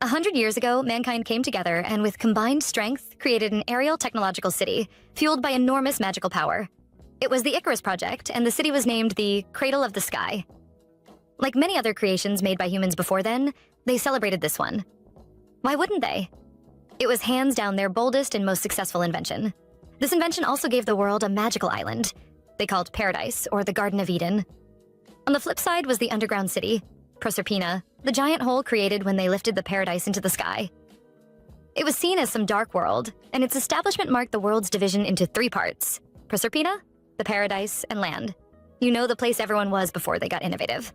100 years ago, mankind came together and with combined strength created an aerial technological city fueled by enormous magical power. It was the Icarus Project, and the city was named the Cradle of the Sky. Like many other creations made by humans before then, they celebrated this one. Why wouldn't they? It was hands down their boldest and most successful invention. This invention also gave the world a magical island they called Paradise, or the Garden of Eden. On the flip side was the underground city, Proserpina, the giant hole created when they lifted the paradise into the sky. It was seen as some dark world, and its establishment marked the world's division into 3 parts: Proserpina, the paradise, and land. You know, the place everyone was before they got innovative.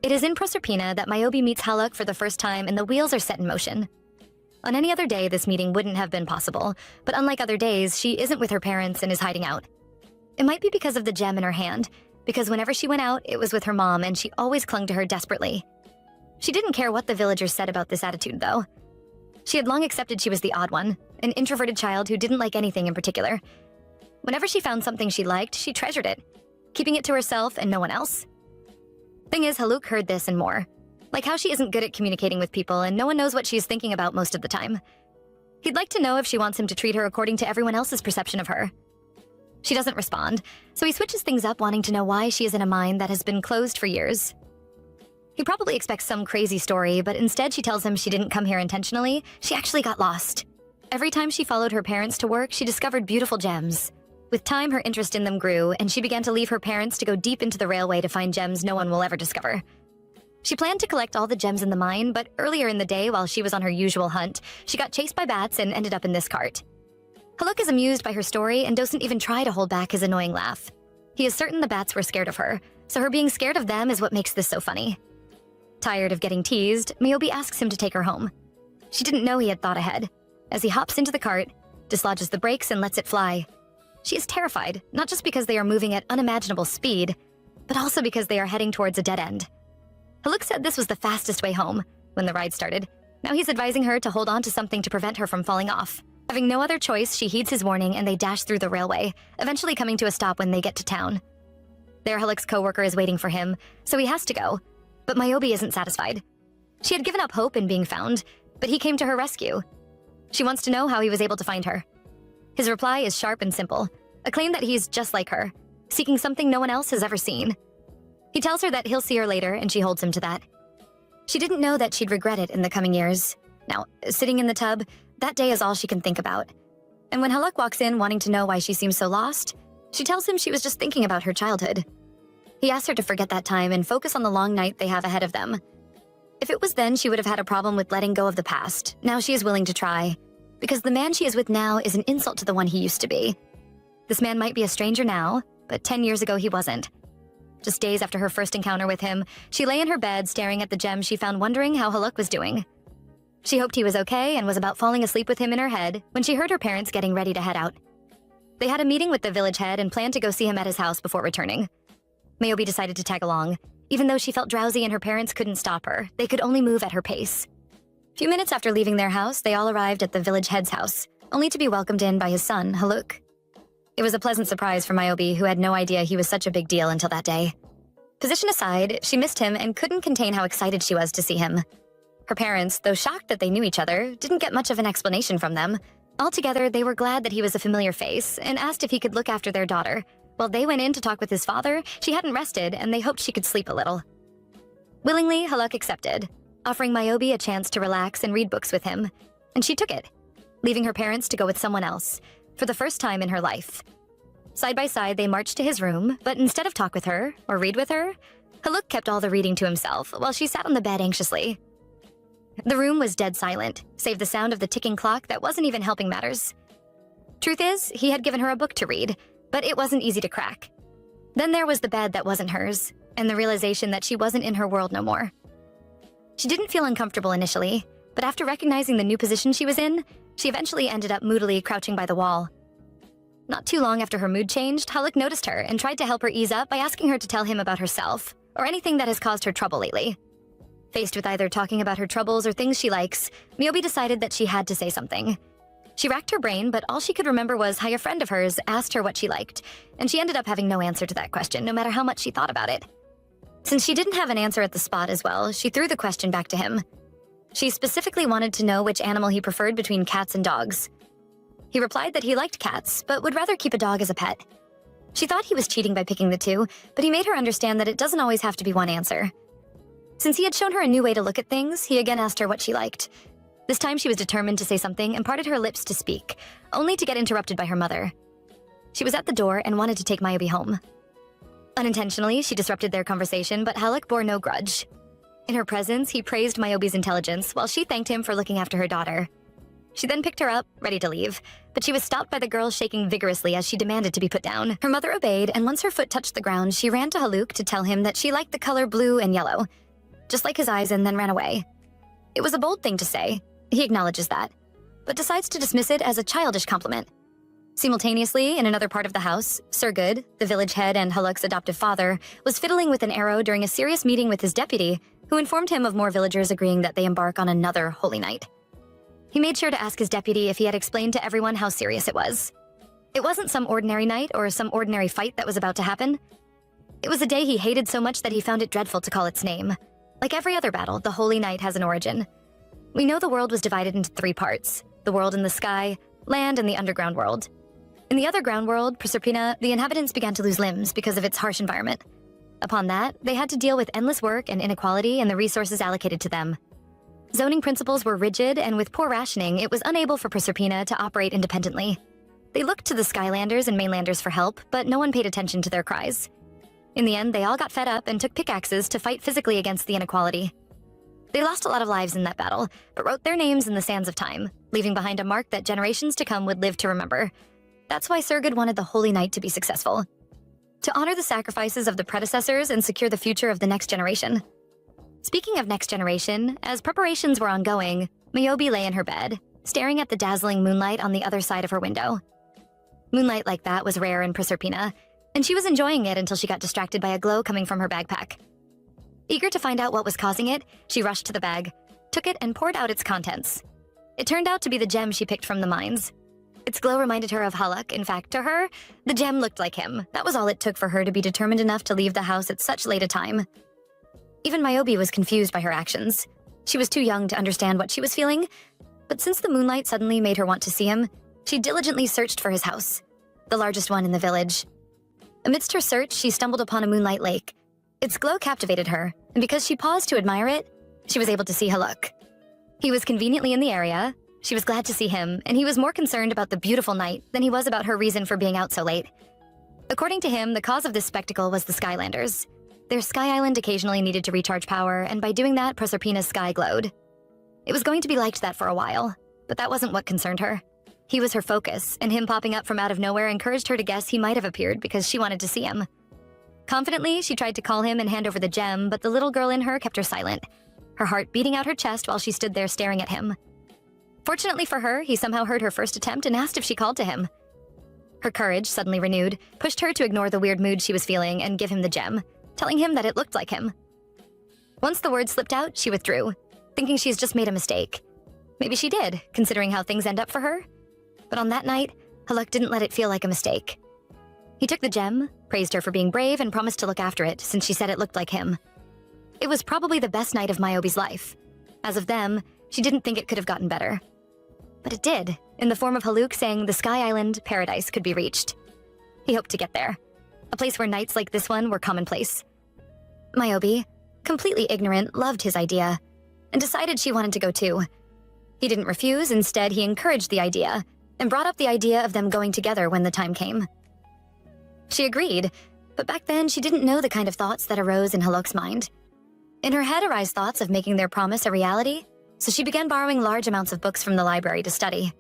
It is in Proserpina that Myobi meets Haluk for the first time and the wheels are set in motion. On any other day, this meeting wouldn't have been possible, but unlike other days, she isn't with her parents and is hiding out. It might be because of the gem in her hand, because whenever she went out, it was with her mom and she always clung to her desperately. She didn't care what the villagers said about this attitude, though. She had long accepted she was the odd one, an introverted child who didn't like anything in particular. Whenever she found something she liked, she treasured it, keeping it to herself and no one else. Thing is, Haluk heard this and more. Like how she isn't good at communicating with people and no one knows what she's thinking about most of the time. He'd like to know if she wants him to treat her according to everyone else's perception of her. She doesn't respond, so he switches things up, wanting to know why she is in a mine that has been closed for years. He probably expects some crazy story, but instead she tells him she didn't come here intentionally, she actually got lost. Every time she followed her parents to work, she discovered beautiful gems. With time, her interest in them grew, and she began to leave her parents to go deep into the railway to find gems no one will ever discover. She planned to collect all the gems in the mine, but earlier in the day, while she was on her usual hunt, she got chased by bats and ended up in this cart. Haluk is amused by her story and doesn't even try to hold back his annoying laugh. He is certain the bats were scared of her, so her being scared of them is what makes this so funny. Tired of getting teased, Myobi asks him to take her home. She didn't know he had thought ahead. As he hops into the cart, dislodges the brakes and lets it fly. She is terrified, not just because they are moving at unimaginable speed, but also because they are heading towards a dead end. Haluk said this was the fastest way home when the ride started. Now he's advising her to hold on to something to prevent her from falling off. Having no other choice, she heeds his warning and they dash through the railway, eventually coming to a stop when they get to town. There, Haluk's coworker is waiting for him, so he has to go. But Myobi isn't satisfied. She had given up hope in being found, but he came to her rescue. She wants to know how he was able to find her. His reply is sharp and simple, a claim that he's just like her, seeking something no one else has ever seen. He tells her that he'll see her later, and she holds him to that. She didn't know that she'd regret it in the coming years. Now, sitting in the tub, that day is all she can think about. And when Haluk walks in wanting to know why she seems so lost, she tells him she was just thinking about her childhood. He asks her to forget that time and focus on the long night they have ahead of them. If it was then, she would have had a problem with letting go of the past. Now she is willing to try, because the man she is with now is an insult to the one he used to be. This man might be a stranger now, but 10 years ago he wasn't. Just days after her first encounter with him, she lay in her bed staring at the gem she found, wondering how Haluk was doing. She hoped he was okay and was about falling asleep with him in her head when she heard her parents getting ready to head out. They had a meeting with the village head and planned to go see him at his house before returning. Myobi decided to tag along. Even though she felt drowsy and her parents couldn't stop her, they could only move at her pace. A few minutes after leaving their house, they all arrived at the village head's house, only to be welcomed in by his son, Haluk. It was a pleasant surprise for Myobi, who had no idea he was such a big deal until that day. Position aside, she missed him and couldn't contain how excited she was to see him. Her parents, though shocked that they knew each other, didn't get much of an explanation from them. Altogether, they were glad that he was a familiar face and asked if he could look after their daughter. While they went in to talk with his father, she hadn't rested and they hoped she could sleep a little. Willingly, Haluk accepted, offering Myobi a chance to relax and read books with him, and she took it, leaving her parents to go with someone else, for the first time in her life. Side by side, they marched to his room, but instead of talk with her or read with her, Haluk kept all the reading to himself while she sat on the bed anxiously. The room was dead silent, save the sound of the ticking clock that wasn't even helping matters. Truth is, he had given her a book to read, but it wasn't easy to crack. Then there was the bed that wasn't hers, and the realization that she wasn't in her world no more. She didn't feel uncomfortable initially, but after recognizing the new position she was in, she eventually ended up moodily crouching by the wall. Not too long after her mood changed, Haluk noticed her and tried to help her ease up by asking her to tell him about herself, or anything that has caused her trouble lately. Faced with either talking about her troubles or things she likes, Myobi decided that she had to say something. She racked her brain, but all she could remember was how a friend of hers asked her what she liked, and she ended up having no answer to that question, no matter how much she thought about it. Since she didn't have an answer at the spot as well, she threw the question back to him. She specifically wanted to know which animal he preferred between cats and dogs. He replied that he liked cats, but would rather keep a dog as a pet. She thought he was cheating by picking the two, but he made her understand that it doesn't always have to be one answer. Since he had shown her a new way to look at things, he again asked her what she liked. This time she was determined to say something and parted her lips to speak, only to get interrupted by her mother. She was at the door and wanted to take Myobi home. Unintentionally, she disrupted their conversation, but Haluk bore no grudge. In her presence, he praised Myobi's intelligence, while she thanked him for looking after her daughter. She then picked her up, ready to leave, but she was stopped by the girl shaking vigorously as she demanded to be put down. Her mother obeyed, and once her foot touched the ground, she ran to Haluk to tell him that she liked the color blue and yellow, just like his eyes, and then ran away. It was a bold thing to say. He acknowledges that, but decides to dismiss it as a childish compliment. Simultaneously, in another part of the house, Surgood, the village head and Haluk's adoptive father, was fiddling with an arrow during a serious meeting with his deputy, who informed him of more villagers agreeing that they embark on another holy night. He made sure to ask his deputy if he had explained to everyone how serious it was. It wasn't some ordinary night or some ordinary fight that was about to happen. It was a day he hated so much that he found it dreadful to call its name. Like every other battle, the holy night has an origin. We know the world was divided into 3 parts: the world in the sky, land, and the underground world. In the underground world, Proserpina, the inhabitants began to lose limbs because of its harsh environment. Upon that, they had to deal with endless work and inequality in the resources allocated to them. Zoning principles were rigid, and with poor rationing, it was unable for Proserpina to operate independently. They looked to the Skylanders and Mainlanders for help, but no one paid attention to their cries. In the end, they all got fed up and took pickaxes to fight physically against the inequality. They lost a lot of lives in that battle, but wrote their names in the sands of time, leaving behind a mark that generations to come would live to remember. That's why Surgood wanted the Holy Night to be successful, to honor the sacrifices of the predecessors and secure the future of the next generation. Speaking of next generation, as preparations were ongoing, Myobi lay in her bed, staring at the dazzling moonlight on the other side of her window. Moonlight like that was rare in Proserpina, and she was enjoying it until she got distracted by a glow coming from her backpack. Eager to find out what was causing it, she rushed to the bag, took it, and poured out its contents. It turned out to be the gem she picked from the mines. Its glow reminded her of Haluk. In fact, to her, the gem looked like him. That was all it took for her to be determined enough to leave the house at such late a time. Even Myobi was confused by her actions. She was too young to understand what she was feeling, but since the moonlight suddenly made her want to see him, she diligently searched for his house, the largest one in the village. Amidst her search, she stumbled upon a moonlight lake. Its glow captivated her, and because she paused to admire it, she was able to see Haluk. He was conveniently in the area. She was glad to see him, and he was more concerned about the beautiful night than he was about her reason for being out so late. According to him, the cause of this spectacle was the Skylanders. Their sky island occasionally needed to recharge power, and by doing that, Proserpina's sky glowed. It was going to be like that for a while, but that wasn't what concerned her. He was her focus, and him popping up from out of nowhere encouraged her to guess he might have appeared because she wanted to see him. Confidently, she tried to call him and hand over the gem, but the little girl in her kept her silent, her heart beating out her chest while she stood there staring at him. Fortunately for her, he somehow heard her first attempt and asked if she called to him. Her courage, suddenly renewed, pushed her to ignore the weird mood she was feeling and give him the gem, telling him that it looked like him. Once the words slipped out, she withdrew, thinking she's just made a mistake. Maybe she did, considering how things end up for her. But on that night, Haluk didn't let it feel like a mistake. He took the gem, praised her for being brave, and promised to look after it since she said it looked like him. It was probably the best night of Myobi's life. As of them, she didn't think it could have gotten better. But it did, in the form of Haluk saying the Sky Island paradise could be reached. He hoped to get there, a place where nights like this one were commonplace. Myobi, completely ignorant, loved his idea, and decided she wanted to go too. He didn't refuse, instead he encouraged the idea, and brought up the idea of them going together when the time came. She agreed, but back then she didn't know the kind of thoughts that arose in Haluk's mind. In her head arise thoughts of making their promise a reality, so she began borrowing large amounts of books from the library to study.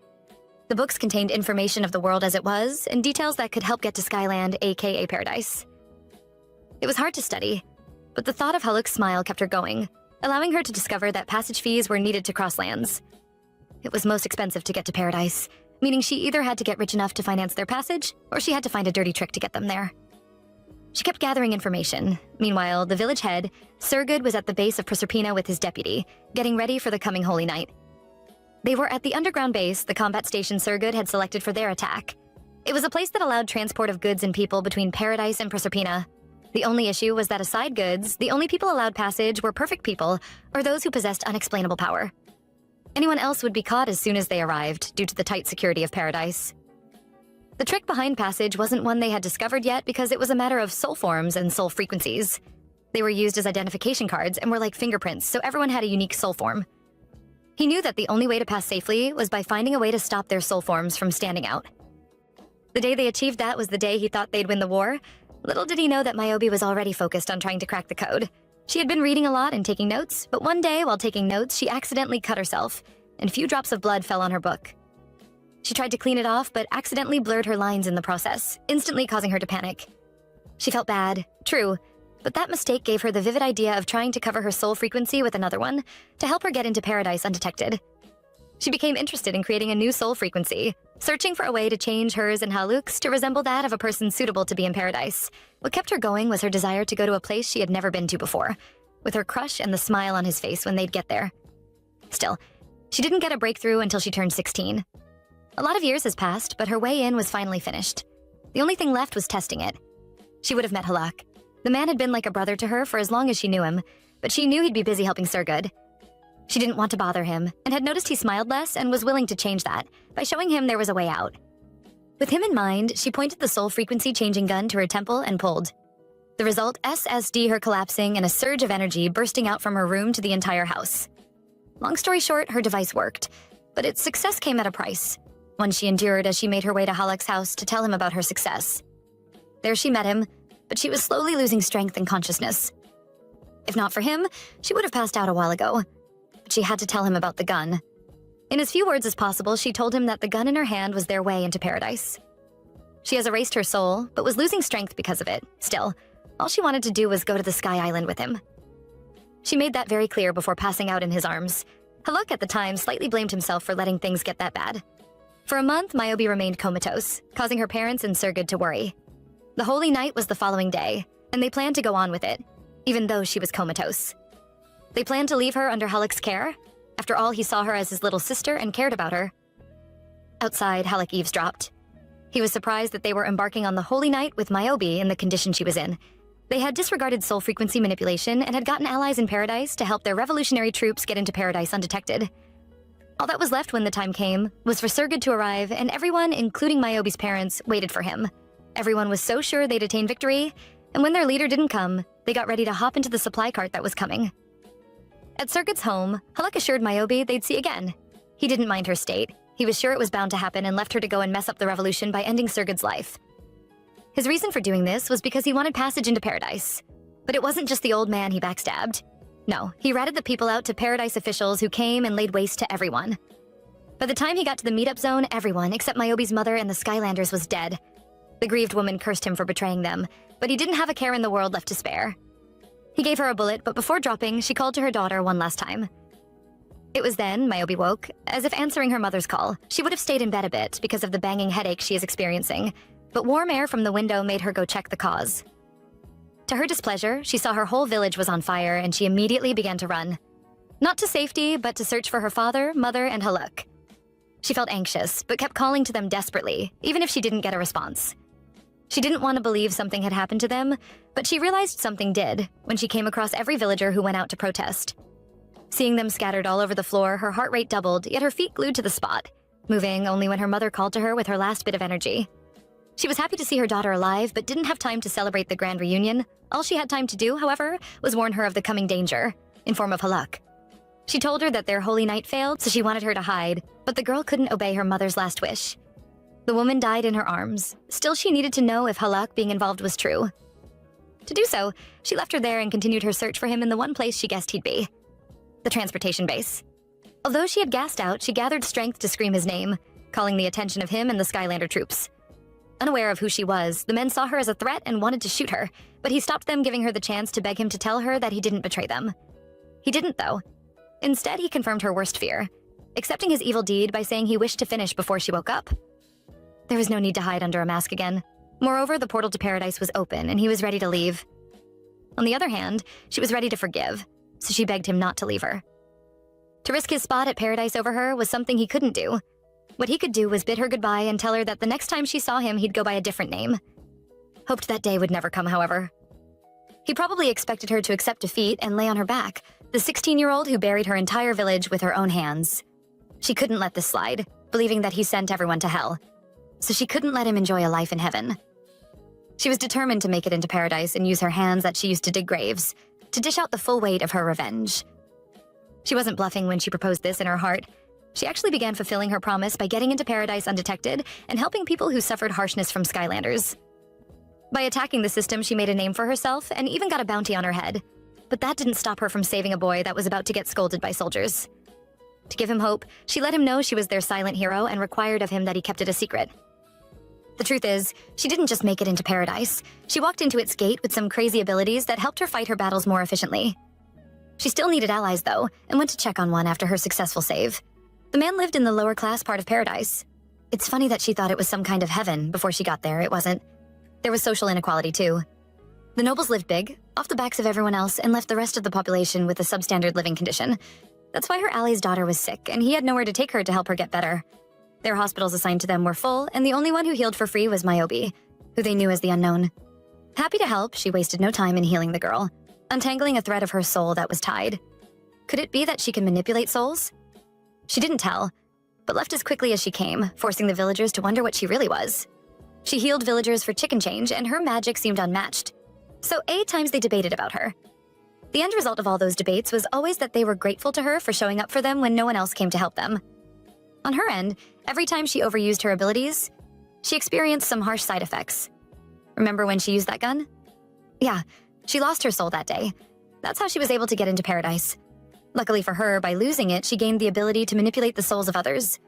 The books contained information of the world as it was, and details that could help get to Skyland, aka Paradise. It was hard to study, but the thought of Haluk's smile kept her going, allowing her to discover that passage fees were needed to cross lands. It was most expensive to get to Paradise, meaning she either had to get rich enough to finance their passage, or she had to find a dirty trick to get them there. She kept gathering information. Meanwhile, the village head, Surgood, was at the base of Proserpina with his deputy, getting ready for the coming holy night. They were at the underground base, the combat station Surgood had selected for their attack. It was a place that allowed transport of goods and people between Paradise and Proserpina. The only issue was that aside goods, the only people allowed passage were perfect people, or those who possessed unexplainable power. Anyone else would be caught as soon as they arrived, due to the tight security of paradise. The trick behind passage wasn't one they had discovered yet because it was a matter of soul forms and soul frequencies. They were used as identification cards and were like fingerprints, so everyone had a unique soul form. He knew that the only way to pass safely was by finding a way to stop their soul forms from standing out. The day they achieved that was the day he thought they'd win the war. Little did he know that Myobi was already focused on trying to crack the code. She had been reading a lot and taking notes, but one day while taking notes, she accidentally cut herself, and a few drops of blood fell on her book. She tried to clean it off, but accidentally blurred her lines in the process, instantly causing her to panic. She felt bad, true, but that mistake gave her the vivid idea of trying to cover her soul frequency with another one to help her get into paradise undetected. She became interested in creating a new soul frequency, searching for a way to change hers and Haluk's to resemble that of a person suitable to be in paradise. What kept her going was her desire to go to a place she had never been to before, with her crush and the smile on his face when they'd get there. Still, she didn't get a breakthrough until she turned 16. A lot of years has passed, but her way in was finally finished. The only thing left was testing it. She would have met Haluk. The man had been like a brother to her for as long as she knew him, but she knew he'd be busy helping Surgood. She didn't want to bother him, and had noticed he smiled less and was willing to change that by showing him there was a way out. With him in mind, she pointed the soul frequency changing gun to her temple and pulled. The result, SSD her collapsing and a surge of energy bursting out from her room to the entire house. Long story short, her device worked, but its success came at a price, one she endured as she made her way to Haluk's house to tell him about her success. There she met him, but she was slowly losing strength and consciousness. If not for him, she would have passed out a while ago. But she had to tell him about the gun. In as few words as possible, she told him that the gun in her hand was their way into paradise. She has erased her soul, but was losing strength because of it. Still, all she wanted to do was go to the Sky Island with him. She made that very clear before passing out in his arms. Haluk at the time slightly blamed himself for letting things get that bad. For a month, Myobi remained comatose, causing her parents and Surgood to worry. The holy night was the following day, and they planned to go on with it, even though she was comatose. They planned to leave her under Haluk's care. After all, he saw her as his little sister and cared about her. Outside, Haluk eavesdropped. He was surprised that they were embarking on the holy night with Myobi in the condition she was in. They had disregarded soul frequency manipulation and had gotten allies in paradise to help their revolutionary troops get into paradise undetected. All that was left when the time came was for Surgood to arrive, and everyone, including Myobi's parents, waited for him. Everyone was so sure they'd attain victory, and when their leader didn't come, they got ready to hop into the supply cart that was coming. At Surgood's home, Haluk assured Myobi they'd see again. He didn't mind her state. He was sure it was bound to happen and left her to go and mess up the revolution by ending Surgood's life. His reason for doing this was because he wanted passage into paradise. But it wasn't just the old man he backstabbed. No, he ratted the people out to paradise officials who came and laid waste to everyone. By the time he got to the meetup zone, everyone except Myobi's mother and the Skylanders was dead. The grieved woman cursed him for betraying them, but he didn't have a care in the world left to spare. He gave her a bullet, but before dropping, she called to her daughter one last time. It was then Myobi woke, as if answering her mother's call. She would have stayed in bed a bit because of the banging headache she is experiencing, but warm air from the window made her go check the cause. To her displeasure, she saw her whole village was on fire and she immediately began to run. Not to safety, but to search for her father, mother, and Haluk. She felt anxious, but kept calling to them desperately, even if she didn't get a response. She didn't want to believe something had happened to them, but she realized something did when she came across every villager who went out to protest. Seeing them scattered all over the floor, her heart rate doubled, yet her feet glued to the spot, moving only when her mother called to her with her last bit of energy. She was happy to see her daughter alive, but didn't have time to celebrate the grand reunion. All she had time to do, however, was warn her of the coming danger, in form of Haluk. She told her that their holy night failed, so she wanted her to hide, but the girl couldn't obey her mother's last wish. The woman died in her arms. Still, she needed to know if Haluk being involved was true. To do so, she left her there and continued her search for him in the one place she guessed he'd be. The transportation base. Although she had gassed out, she gathered strength to scream his name, calling the attention of him and the Skylander troops. Unaware of who she was, the men saw her as a threat and wanted to shoot her, but he stopped them, giving her the chance to beg him to tell her that he didn't betray them. He didn't, though. Instead, he confirmed her worst fear, accepting his evil deed by saying he wished to finish before she woke up. There was no need to hide under a mask again. Moreover, the portal to paradise was open, and he was ready to leave. On the other hand, she was ready to forgive, so she begged him not to leave her. To risk his spot at paradise over her was something he couldn't do. What he could do was bid her goodbye and tell her that the next time she saw him, he'd go by a different name. Hoped that day would never come, however. He probably expected her to accept defeat and lay on her back, the 16-year-old who buried her entire village with her own hands. She couldn't let this slide, believing that he sent everyone to hell. So she couldn't let him enjoy a life in heaven. She was determined to make it into paradise and use her hands that she used to dig graves, to dish out the full weight of her revenge. She wasn't bluffing when she proposed this in her heart. She actually began fulfilling her promise by getting into paradise undetected and helping people who suffered harshness from Skylanders. By attacking the system, she made a name for herself and even got a bounty on her head. But that didn't stop her from saving a boy that was about to get scolded by soldiers. To give him hope, she let him know she was their silent hero and required of him that he kept it a secret. The truth is, she didn't just make it into paradise. She walked into its gate with some crazy abilities that helped her fight her battles more efficiently. She still needed allies, though, and went to check on one after her successful save. The man lived in the lower class part of paradise. It's funny that she thought it was some kind of heaven before she got there. It wasn't. There was social inequality, too. The nobles lived big, off the backs of everyone else, and left the rest of the population with a substandard living condition. That's why her ally's daughter was sick, and he had nowhere to take her to help her get better. Their hospitals assigned to them were full, and the only one who healed for free was Myobi, who they knew as the Unknown. Happy to help, she wasted no time in healing the girl, untangling a thread of her soul that was tied. Could it be that she can manipulate souls? She didn't tell, but left as quickly as she came, forcing the villagers to wonder what she really was. She healed villagers for chicken change, and her magic seemed unmatched. So 8 times they debated about her. The end result of all those debates was always that they were grateful to her for showing up for them when no one else came to help them. On her end, every time she overused her abilities, she experienced some harsh side effects. Remember when she used that gun? Yeah, she lost her soul that day. That's how she was able to get into paradise. Luckily for her, by losing it, she gained the ability to manipulate the souls of others.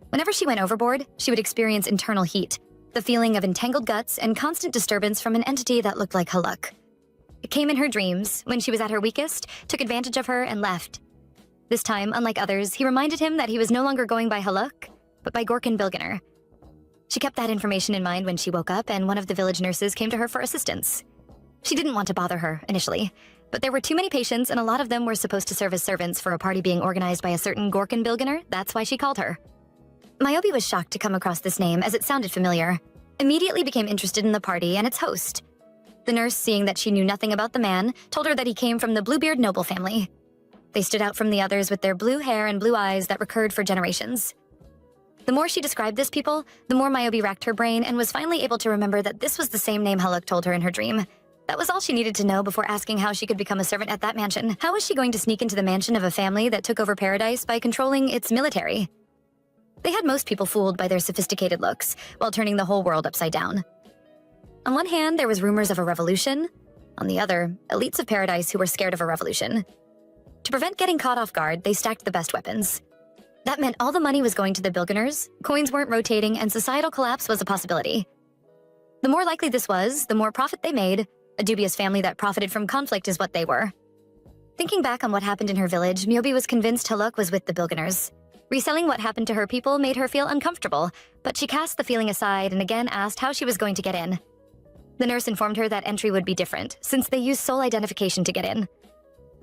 Whenever she went overboard, she would experience internal heat, the feeling of entangled guts and constant disturbance from an entity that looked like Haluk. It came in her dreams, when she was at her weakest, took advantage of her, and left. This time, unlike others, he reminded him that he was no longer going by Haluk, but by Gorkin Bilgener. She kept that information in mind when she woke up, and one of the village nurses came to her for assistance. She didn't want to bother her, initially, but there were too many patients, and a lot of them were supposed to serve as servants for a party being organized by a certain Gorkin Bilgener. That's why she called her. Myobi was shocked to come across this name, as it sounded familiar. Immediately became interested in the party and its host. The nurse, seeing that she knew nothing about the man, told her that he came from the Bluebeard noble family. They stood out from the others with their blue hair and blue eyes that recurred for generations. The more she described this people, the more Myobi racked her brain and was finally able to remember that this was the same name Haluk told her in her dream. That was all she needed to know before asking how she could become a servant at that mansion. How was she going to sneak into the mansion of a family that took over paradise by controlling its military? They had most people fooled by their sophisticated looks, while turning the whole world upside down. On one hand, there was rumors of a revolution. On the other, elites of paradise who were scared of a revolution. To prevent getting caught off guard, they stacked the best weapons. That meant all the money was going to the Bilgeners, coins weren't rotating, and societal collapse was a possibility. The more likely this was, the more profit they made. A dubious family that profited from conflict is what they were. Thinking back on what happened in her village, Myobi was convinced Haluk was with the Bilgeners. Reselling what happened to her people made her feel uncomfortable, but she cast the feeling aside and again asked how she was going to get in. The nurse informed her that entry would be different, since they used soul identification to get in.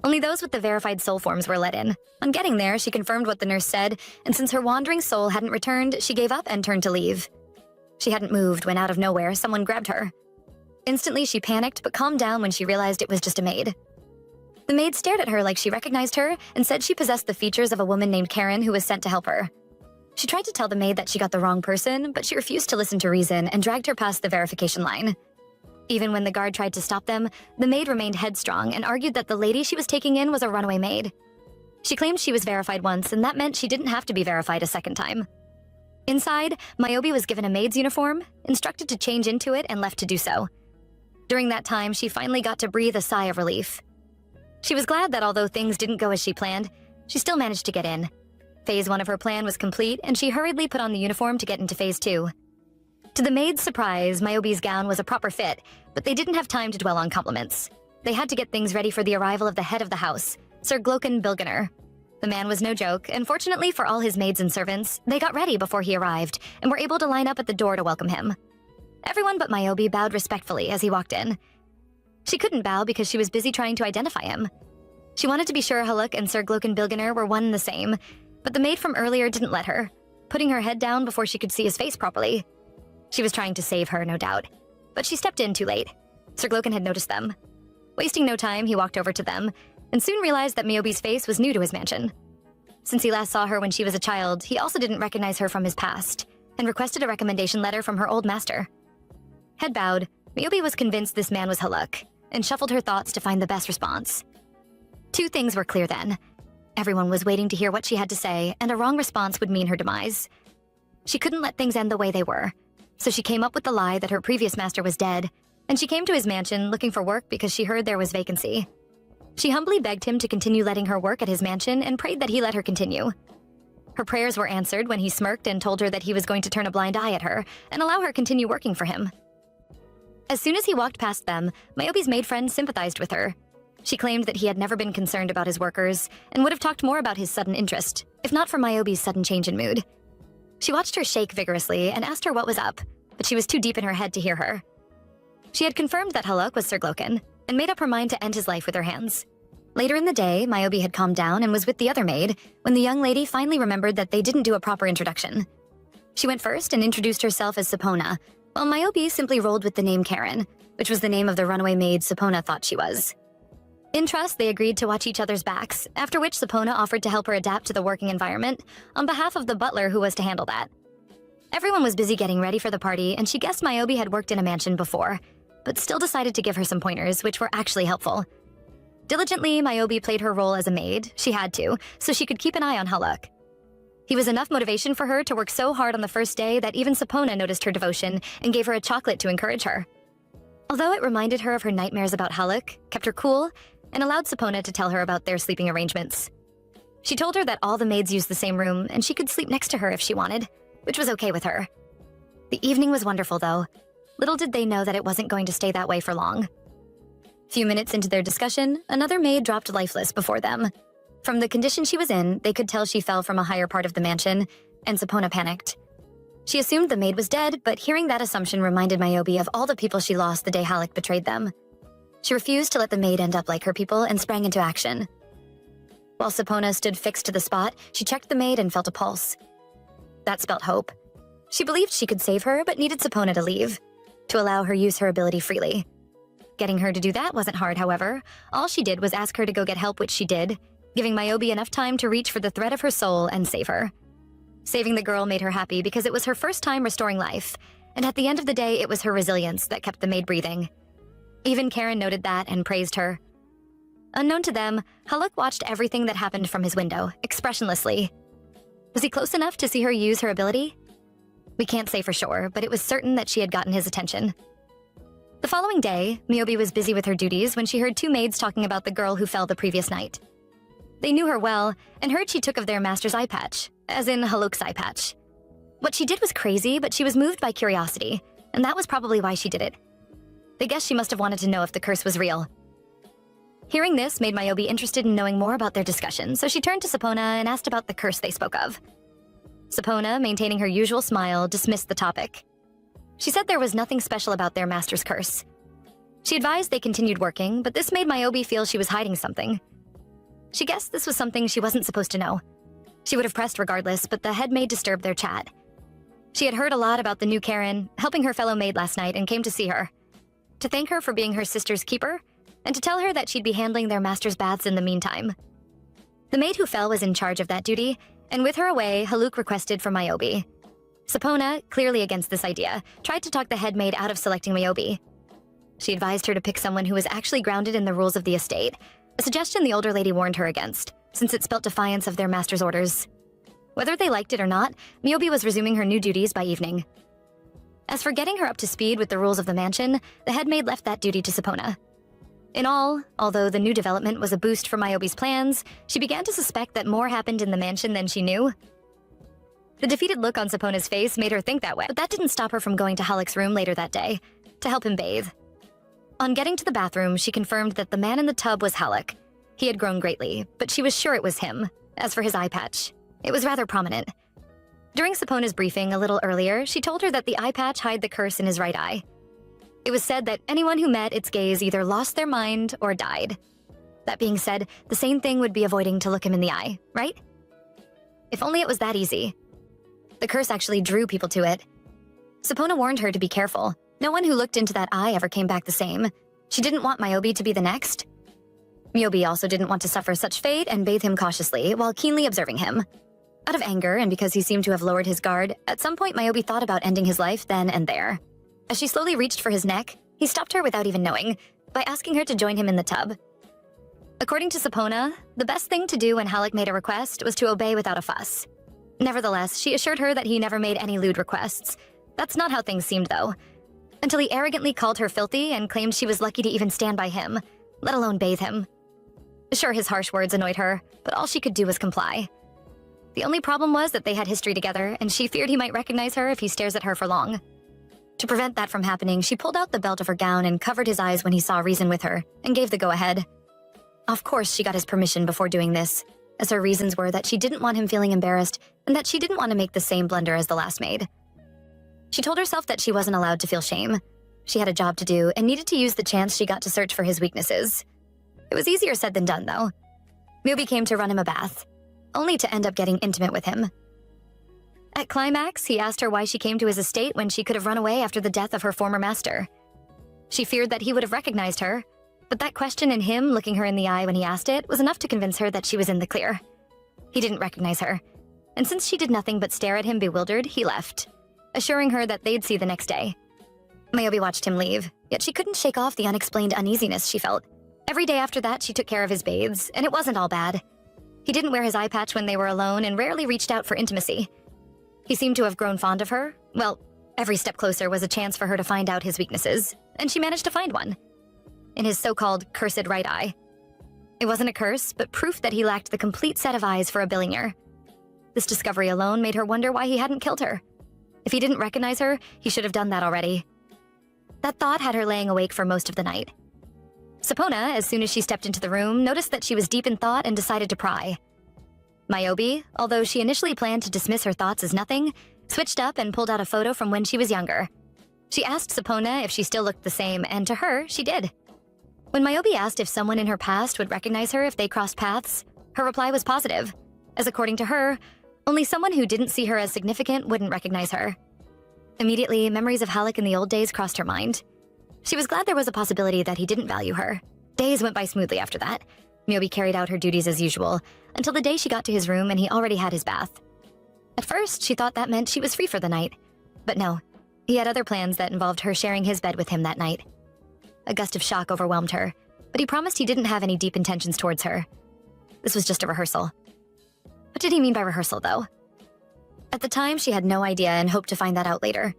Only those with the verified soul forms were let in. On getting there, she confirmed what the nurse said, and since her wandering soul hadn't returned, she gave up and turned to leave. She hadn't moved when out of nowhere, someone grabbed her. Instantly, she panicked, but calmed down when she realized it was just a maid. The maid stared at her like she recognized her and said she possessed the features of a woman named Karen who was sent to help her. She tried to tell the maid that she got the wrong person, but she refused to listen to reason and dragged her past the verification line. Even when the guard tried to stop them, the maid remained headstrong and argued that the lady she was taking in was a runaway maid. She claimed she was verified once, and that meant she didn't have to be verified a second time. Inside, Myobi was given a maid's uniform, instructed to change into it, and left to do so. During that time, she finally got to breathe a sigh of relief. She was glad that although things didn't go as she planned, she still managed to get in. Phase 1 of her plan was complete, and she hurriedly put on the uniform to get into Phase 2. To the maid's surprise, Myobi's gown was a proper fit, but they didn't have time to dwell on compliments. They had to get things ready for the arrival of the head of the house, Sir Gloken Bilgener. The man was no joke, and fortunately for all his maids and servants, they got ready before he arrived, and were able to line up at the door to welcome him. Everyone but Myobi bowed respectfully as he walked in. She couldn't bow because she was busy trying to identify him. She wanted to be sure Haluk and Sir Gloken Bilgener were one and the same, but the maid from earlier didn't let her, putting her head down before she could see his face properly. She was trying to save her, no doubt, but she stepped in too late. Sir Gloken had noticed them. Wasting no time, he walked over to them, and soon realized that Myobi's face was new to his mansion. Since he last saw her when she was a child, he also didn't recognize her from his past, and requested a recommendation letter from her old master. Head bowed, Miyobi was convinced this man was Haluk, and shuffled her thoughts to find the best response. Two things were clear then. Everyone was waiting to hear what she had to say, and a wrong response would mean her demise. She couldn't let things end the way they were, so she came up with the lie that her previous master was dead, and she came to his mansion looking for work because she heard there was vacancy. She humbly begged him to continue letting her work at his mansion and prayed that he let her continue. Her prayers were answered when he smirked and told her that he was going to turn a blind eye at her and allow her continue working for him. As soon as he walked past them, Miyobi's maid friend sympathized with her. She claimed that he had never been concerned about his workers and would have talked more about his sudden interest, if not for Miyobi's sudden change in mood. She watched her shake vigorously and asked her what was up, but she was too deep in her head to hear her. She had confirmed that Haluk was Sir Gloken and made up her mind to end his life with her hands. Later in the day, Miyobi had calmed down and was with the other maid when the young lady finally remembered that they didn't do a proper introduction. She went first and introduced herself as Sapona, while Miyobi simply rolled with the name Karen, which was the name of the runaway maid Sapona thought she was. In trust, they agreed to watch each other's backs, after which Sapona offered to help her adapt to the working environment on behalf of the butler who was to handle that. Everyone was busy getting ready for the party, and she guessed Miyobi had worked in a mansion before, but still decided to give her some pointers, which were actually helpful. Diligently, Miyobi played her role as a maid. She had to, so she could keep an eye on Haluk. He was enough motivation for her to work so hard on the first day that even Sapona noticed her devotion and gave her a chocolate to encourage her. Although it reminded her of her nightmares about Haluk, kept her cool, and allowed Sapona to tell her about their sleeping arrangements. She told her that all the maids used the same room and she could sleep next to her if she wanted, which was okay with her. The evening was wonderful, though. Little did they know that it wasn't going to stay that way for long. Few minutes into their discussion, another maid dropped lifeless before them. From the condition she was in, they could tell she fell from a higher part of the mansion, and Sapona panicked. She assumed the maid was dead, but hearing that assumption reminded Miyobi of all the people she lost the day Haluk betrayed them. She refused to let the maid end up like her people and sprang into action. While Sapona stood fixed to the spot, she checked the maid and felt a pulse. That spelt hope. She believed she could save her, but needed Sapona to leave, to allow her use her ability freely. Getting her to do that wasn't hard, however. All she did was ask her to go get help, which she did, giving Miyobi enough time to reach for the thread of her soul and save her. Saving the girl made her happy because it was her first time restoring life, and at the end of the day, it was her resilience that kept the maid breathing. Even Karen noted that and praised her. Unknown to them, Haluk watched everything that happened from his window, expressionlessly. Was he close enough to see her use her ability? We can't say for sure, but it was certain that she had gotten his attention. The following day, Miyobi was busy with her duties when she heard two maids talking about the girl who fell the previous night. They knew her well, and heard she took of their master's eye patch, as in Haluk's eye patch. What she did was crazy, but she was moved by curiosity, and that was probably why she did it. They guessed she must have wanted to know if the curse was real. Hearing this made Miyobi interested in knowing more about their discussion, so she turned to Sapona and asked about the curse they spoke of. Sapona, maintaining her usual smile, dismissed the topic. She said there was nothing special about their master's curse. She advised they continued working, but this made Miyobi feel she was hiding something. She guessed this was something she wasn't supposed to know. She would have pressed regardless, but the head maid disturbed their chat. She had heard a lot about the new Karen, helping her fellow maid last night, and came to see her. To thank her for being her sister's keeper, and to tell her that she'd be handling their master's baths in the meantime. The maid who fell was in charge of that duty, and with her away, Haluk requested for Miyobi. Sapona, clearly against this idea, tried to talk the head maid out of selecting Miyobi. She advised her to pick someone who was actually grounded in the rules of the estate, a suggestion the older lady warned her against, since it spelt defiance of their master's orders. Whether they liked it or not, Miyobi was resuming her new duties by evening. As for getting her up to speed with the rules of the mansion, the head maid left that duty to Sapona. In all, although the new development was a boost for Miyobi's plans, she began to suspect that more happened in the mansion than she knew. The defeated look on Sapona's face made her think that way, but that didn't stop her from going to Haluk's room later that day, to help him bathe. On getting to the bathroom, she confirmed that the man in the tub was Haluk. He had grown greatly, but she was sure it was him. As for his eye patch, it was rather prominent. During Sapona's briefing a little earlier, she told her that the eye patch hid the curse in his right eye. It was said that anyone who met its gaze either lost their mind or died. That being said, the same thing would be avoiding to look him in the eye, right? If only it was that easy. The curse actually drew people to it. Sapona warned her to be careful. No one who looked into that eye ever came back the same. She didn't want Miyobi to be the next. Myobi also didn't want to suffer such fate and bathed him cautiously while keenly observing him. Out of anger and because he seemed to have lowered his guard, at some point Myobi thought about ending his life then and there. As she slowly reached for his neck, he stopped her without even knowing, by asking her to join him in the tub. According to Sapona, the best thing to do when Haluk made a request was to obey without a fuss. Nevertheless, she assured her that he never made any lewd requests. That's not how things seemed, though. Until he arrogantly called her filthy and claimed she was lucky to even stand by him, let alone bathe him. Sure, his harsh words annoyed her, but all she could do was comply. The only problem was that they had history together, and she feared he might recognize her if he stares at her for long. To prevent that from happening, she pulled out the belt of her gown and covered his eyes when he saw reason with her, and gave the go-ahead. Of course, she got his permission before doing this, as her reasons were that she didn't want him feeling embarrassed and that she didn't want to make the same blunder as the last maid. She told herself that she wasn't allowed to feel shame. She had a job to do and needed to use the chance she got to search for his weaknesses. It was easier said than done, though. Myobi came to run him a bath, only to end up getting intimate with him. At climax, he asked her why she came to his estate when she could have run away after the death of her former master. She feared that he would have recognized her, but that question and him looking her in the eye when he asked it was enough to convince her that she was in the clear. He didn't recognize her, and since she did nothing but stare at him bewildered, he left, assuring her that they'd see the next day. Myobi watched him leave, yet she couldn't shake off the unexplained uneasiness she felt. Every day after that, she took care of his bathes, and it wasn't all bad. He didn't wear his eye patch when they were alone and rarely reached out for intimacy. He seemed to have grown fond of her. Well, every step closer was a chance for her to find out his weaknesses, and she managed to find one. In his so-called cursed right eye. It wasn't a curse, but proof that he lacked the complete set of eyes for a billinger. This discovery alone made her wonder why he hadn't killed her. If he didn't recognize her, he should have done that already. That thought had her laying awake for most of the night. Sapona, as soon as she stepped into the room, noticed that she was deep in thought and decided to pry. Myobi, although she initially planned to dismiss her thoughts as nothing, switched up and pulled out a photo from when she was younger. She asked Sapona if she still looked the same, and to her, she did. When Myobi asked if someone in her past would recognize her if they crossed paths, her reply was positive, as according to her, only someone who didn't see her as significant wouldn't recognize her. Immediately, memories of Haluk in the old days crossed her mind. She was glad there was a possibility that he didn't value her. Days went by smoothly after that. Myobi carried out her duties as usual, until the day she got to his room and he already had his bath. At first, she thought that meant she was free for the night. But no, he had other plans that involved her sharing his bed with him that night. A gust of shock overwhelmed her, but he promised he didn't have any deep intentions towards her. This was just a rehearsal. What did he mean by rehearsal, though? At the time, she had no idea and hoped to find that out later.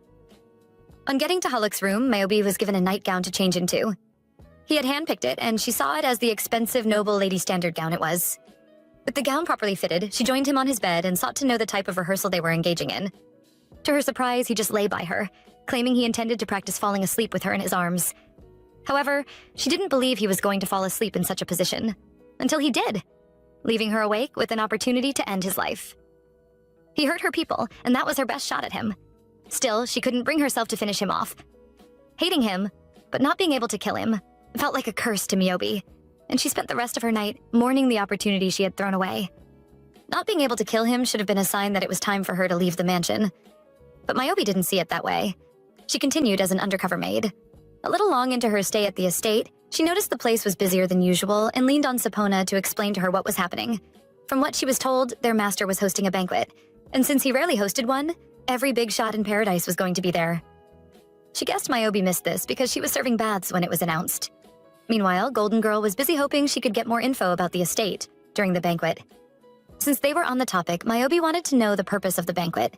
On getting to Haluk's room, Myobi was given a nightgown to change into. He had handpicked it, and she saw it as the expensive noble lady standard gown it was. With the gown properly fitted, she joined him on his bed and sought to know the type of rehearsal they were engaging in. To her surprise, he just lay by her, claiming he intended to practice falling asleep with her in his arms. However, she didn't believe he was going to fall asleep in such a position, until he did, leaving her awake with an opportunity to end his life. He hurt her people, and that was her best shot at him. Still, she couldn't bring herself to finish him off. Hating him, but not being able to kill him, felt like a curse to Myobi, and she spent the rest of her night mourning the opportunity she had thrown away. Not being able to kill him should have been a sign that it was time for her to leave the mansion. But Myobi didn't see it that way. She continued as an undercover maid. A little long into her stay at the estate, she noticed the place was busier than usual and leaned on Sapona to explain to her what was happening. From what she was told, their master was hosting a banquet, and since he rarely hosted one, every big shot in paradise was going to be there. She guessed Myobi missed this because she was serving baths when it was announced. Meanwhile, Golden Girl was busy hoping she could get more info about the estate during the banquet. Since they were on the topic, Myobi wanted to know the purpose of the banquet.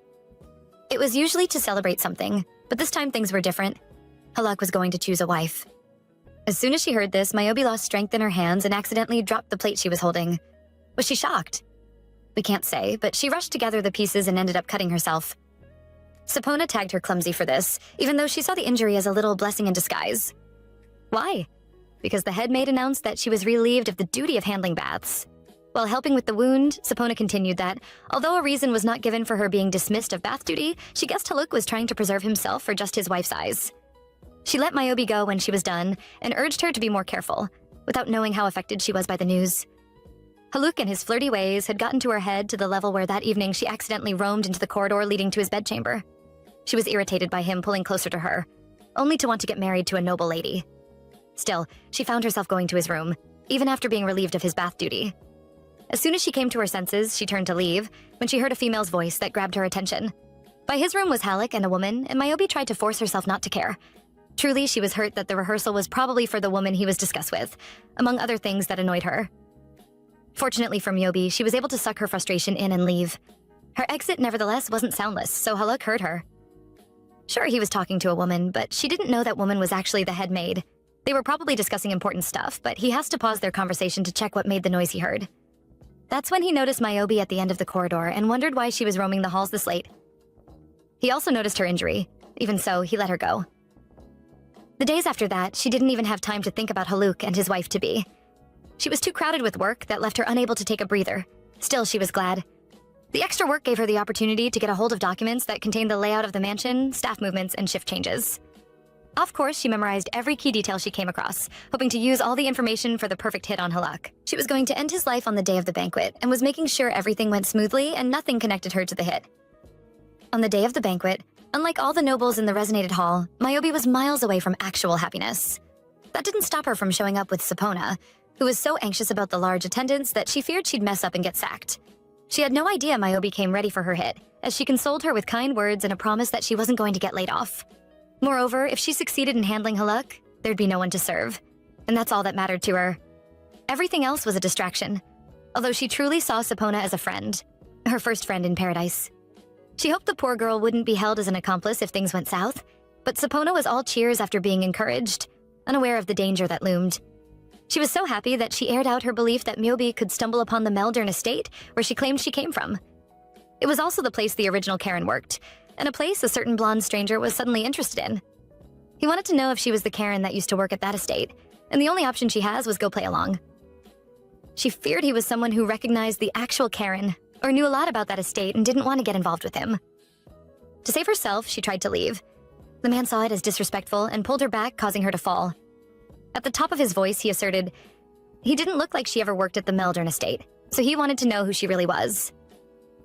It was usually to celebrate something, but this time things were different. Haluk was going to choose a wife. As soon as she heard this, Myobi lost strength in her hands and accidentally dropped the plate she was holding. Was she shocked? We can't say, but she rushed to gather the pieces and ended up cutting herself. Sapona tagged her clumsy for this, even though she saw the injury as a little blessing in disguise. Why? Because the head maid announced that she was relieved of the duty of handling baths. While helping with the wound, Sapona continued that, although a reason was not given for her being dismissed of bath duty, she guessed Haluk was trying to preserve himself for just his wife's eyes. She let Myobi go when she was done and urged her to be more careful, without knowing how affected she was by the news. Haluk and his flirty ways had gotten to her head to the level where that evening she accidentally roamed into the corridor leading to his bedchamber. She was irritated by him pulling closer to her, only to want to get married to a noble lady. Still, she found herself going to his room, even after being relieved of his bath duty. As soon as she came to her senses, she turned to leave when she heard a female's voice that grabbed her attention. By his room was Halleck and a woman, and Myobi tried to force herself not to care. Truly, she was hurt that the rehearsal was probably for the woman he was discussed with, among other things that annoyed her. Fortunately for Myobi, she was able to suck her frustration in and leave. Her exit, nevertheless, wasn't soundless, so Halleck heard her. Sure, he was talking to a woman, but she didn't know that woman was actually the head maid. They were probably discussing important stuff, but he has to pause their conversation to check what made the noise he heard. That's when he noticed Myobi at the end of the corridor and wondered why she was roaming the halls this late. He also noticed her injury. Even so, he let her go. The days after that, she didn't even have time to think about Haluk and his wife-to-be. She was too crowded with work that left her unable to take a breather. Still, she was glad. The extra work gave her the opportunity to get a hold of documents that contained the layout of the mansion, staff movements, and shift changes. Of course, she memorized every key detail she came across, hoping to use all the information for the perfect hit on Haluk. She was going to end his life on the day of the banquet and was making sure everything went smoothly and nothing connected her to the hit. On the day of the banquet, unlike all the nobles in the resonated hall, Myobi was miles away from actual happiness. That didn't stop her from showing up with Sapona, who was so anxious about the large attendance that she feared she'd mess up and get sacked. She had no idea Myobi came ready for her hit, as she consoled her with kind words and a promise that she wasn't going to get laid off. Moreover, if she succeeded in handling Haluk, there'd be no one to serve. And that's all that mattered to her. Everything else was a distraction, although she truly saw Sapona as a friend, her first friend in paradise. She hoped the poor girl wouldn't be held as an accomplice if things went south, but Sapona was all cheers after being encouraged, unaware of the danger that loomed. She was so happy that she aired out her belief that Myobi could stumble upon the Meldern estate where she claimed she came from. It was also the place the original Karen worked, and a place a certain blonde stranger was suddenly interested in. He wanted to know if she was the Karen that used to work at that estate, and the only option she has was go play along. She feared he was someone who recognized the actual Karen, or knew a lot about that estate and didn't want to get involved with him. To save herself, she tried to leave. The man saw it as disrespectful and pulled her back, causing her to fall. At the top of his voice, he asserted he didn't look like she ever worked at the Meldern estate, so he wanted to know who she really was.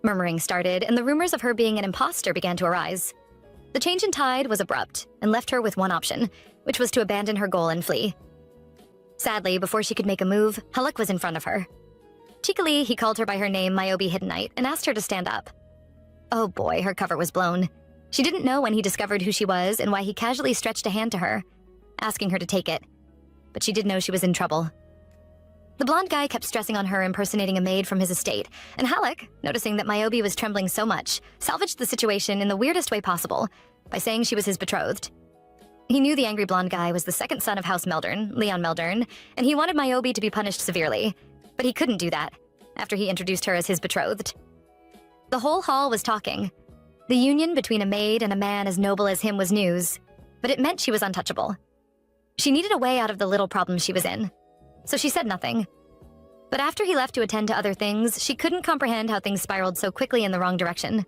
Murmuring started, and the rumors of her being an imposter began to arise. The change in tide was abrupt and left her with one option, which was to abandon her goal and flee. Sadly, before she could make a move, Haluk was in front of her. Cheekily, he called her by her name, Myobi Hiddenite, and asked her to stand up. Oh boy, her cover was blown. She didn't know when he discovered who she was and why he casually stretched a hand to her, asking her to take it. But she did know she was in trouble. The blonde guy kept stressing on her impersonating a maid from his estate, and Halleck, noticing that Myobi was trembling so much, salvaged the situation in the weirdest way possible by saying she was his betrothed. He knew the angry blonde guy was the second son of House Meldern, Leon Meldern, and he wanted Myobi to be punished severely, but he couldn't do that after he introduced her as his betrothed. The whole hall was talking. The union between a maid and a man as noble as him was news, but it meant she was untouchable. She needed a way out of the little problem she was in, so she said nothing. But after he left to attend to other things, she couldn't comprehend how things spiraled so quickly in the wrong direction.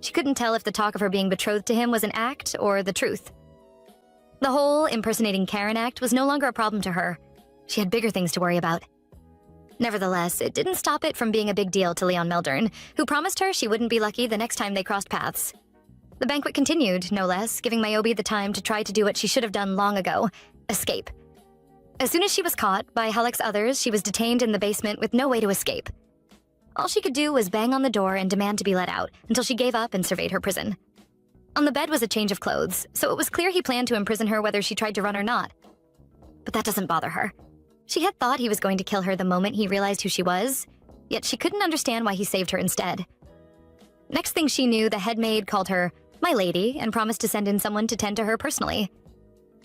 She couldn't tell if the talk of her being betrothed to him was an act or the truth. The whole impersonating Karen act was no longer a problem to her. She had bigger things to worry about. Nevertheless, it didn't stop it from being a big deal to Leon Meldern, who promised her she wouldn't be lucky the next time they crossed paths. The banquet continued, no less, giving Myobi the time to try to do what she should have done long ago: escape. As soon as she was caught by Halleck's others, she was detained in the basement with no way to escape. All she could do was bang on the door and demand to be let out until she gave up and surveyed her prison. On the bed was a change of clothes, so it was clear he planned to imprison her whether she tried to run or not. But that doesn't bother her. She had thought he was going to kill her the moment he realized who she was, yet she couldn't understand why he saved her instead. Next thing she knew, the head maid called her "my lady" and promised to send in someone to tend to her personally.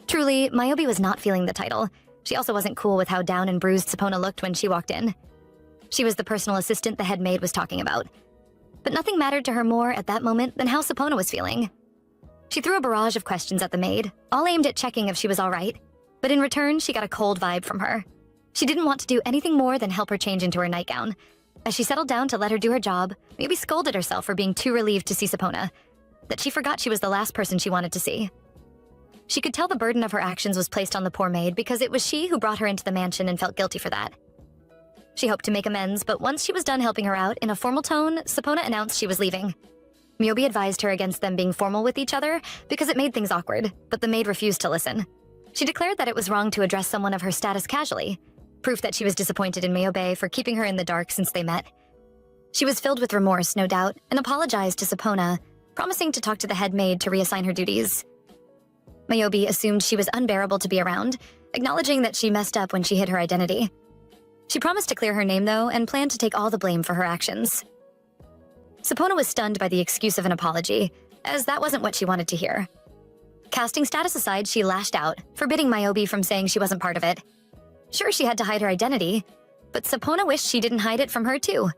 Truly, Myobi was not feeling the title. She also wasn't cool with how down and bruised Sapona looked when she walked in. She was the personal assistant the head maid was talking about. But nothing mattered to her more at that moment than how Sapona was feeling. She threw a barrage of questions at the maid, all aimed at checking if she was all right. But in return, she got a cold vibe from her. She didn't want to do anything more than help her change into her nightgown. As she settled down to let her do her job, Myobi scolded herself for being too relieved to see Sapona, that she forgot she was the last person she wanted to see. She could tell the burden of her actions was placed on the poor maid because it was she who brought her into the mansion and felt guilty for that. She hoped to make amends, but once she was done helping her out, in a formal tone, Sapona announced she was leaving. Myobi advised her against them being formal with each other because it made things awkward, but the maid refused to listen. She declared that it was wrong to address someone of her status casually. proof that she was disappointed in Mayobe for keeping her in the dark since they met. She was filled with remorse, no doubt, and apologized to Sapona, promising to talk to the head maid to reassign her duties. Mayobe assumed she was unbearable to be around, acknowledging that she messed up when she hid her identity. She promised to clear her name, though, and planned to take all the blame for her actions. Sapona was stunned by the excuse of an apology, as that wasn't what she wanted to hear. Casting status aside, she lashed out, forbidding Mayobe from saying she wasn't part of it. Sure, she had to hide her identity, but Sapona wished she didn't hide it from her, too.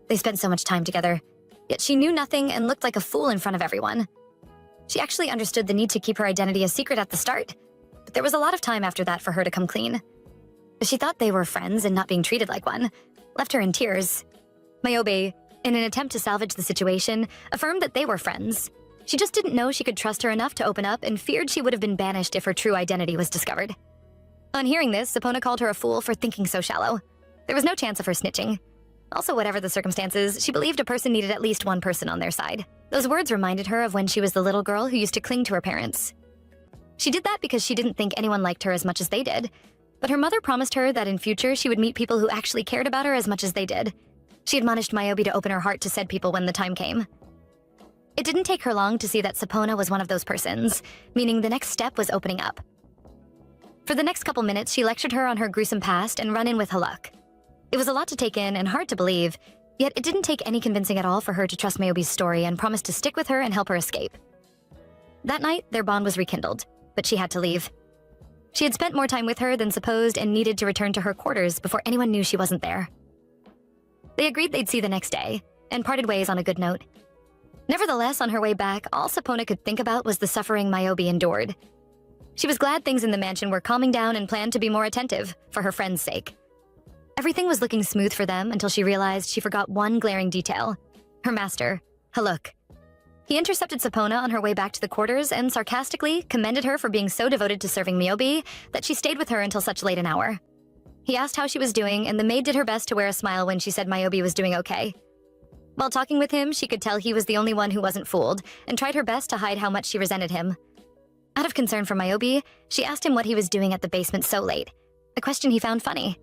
They spent so much time together, yet she knew nothing and looked like a fool in front of everyone. She actually understood the need to keep her identity a secret at the start, but there was a lot of time after that for her to come clean. But she thought they were friends and not being treated like one, left her in tears. Mayobe, in an attempt to salvage the situation, affirmed that they were friends. She just didn't know she could trust her enough to open up and feared she would have been banished if her true identity was discovered. On hearing this, Sapona called her a fool for thinking so shallow. There was no chance of her snitching. Also, whatever the circumstances, she believed a person needed at least one person on their side. Those words reminded her of when she was the little girl who used to cling to her parents. She did that because she didn't think anyone liked her as much as they did, but her mother promised her that in future she would meet people who actually cared about her as much as they did. She admonished Mayobe to open her heart to said people when the time came. It didn't take her long to see that Sapona was one of those persons, meaning the next step was opening up. For the next couple minutes, she lectured her on her gruesome past and run-in with Haluk. It was a lot to take in and hard to believe, yet it didn't take any convincing at all for her to trust Mayobe's story and promise to stick with her and help her escape. That night, their bond was rekindled, but she had to leave. She had spent more time with her than supposed and needed to return to her quarters before anyone knew she wasn't there. They agreed they'd see the next day, and parted ways on a good note. Nevertheless, on her way back, all Sapona could think about was the suffering Mayobe endured. She was glad things in the mansion were calming down and planned to be more attentive, for her friend's sake. Everything was looking smooth for them until she realized she forgot one glaring detail. Her master, Haluk. He intercepted Sapona on her way back to the quarters and sarcastically commended her for being so devoted to serving Mayobe that she stayed with her until such late an hour. He asked how she was doing, and the maid did her best to wear a smile when she said Mayobe was doing okay. While talking with him, she could tell he was the only one who wasn't fooled, and tried her best to hide how much she resented him. Out of concern for Mayobe, she asked him what he was doing at the basement so late, a question he found funny.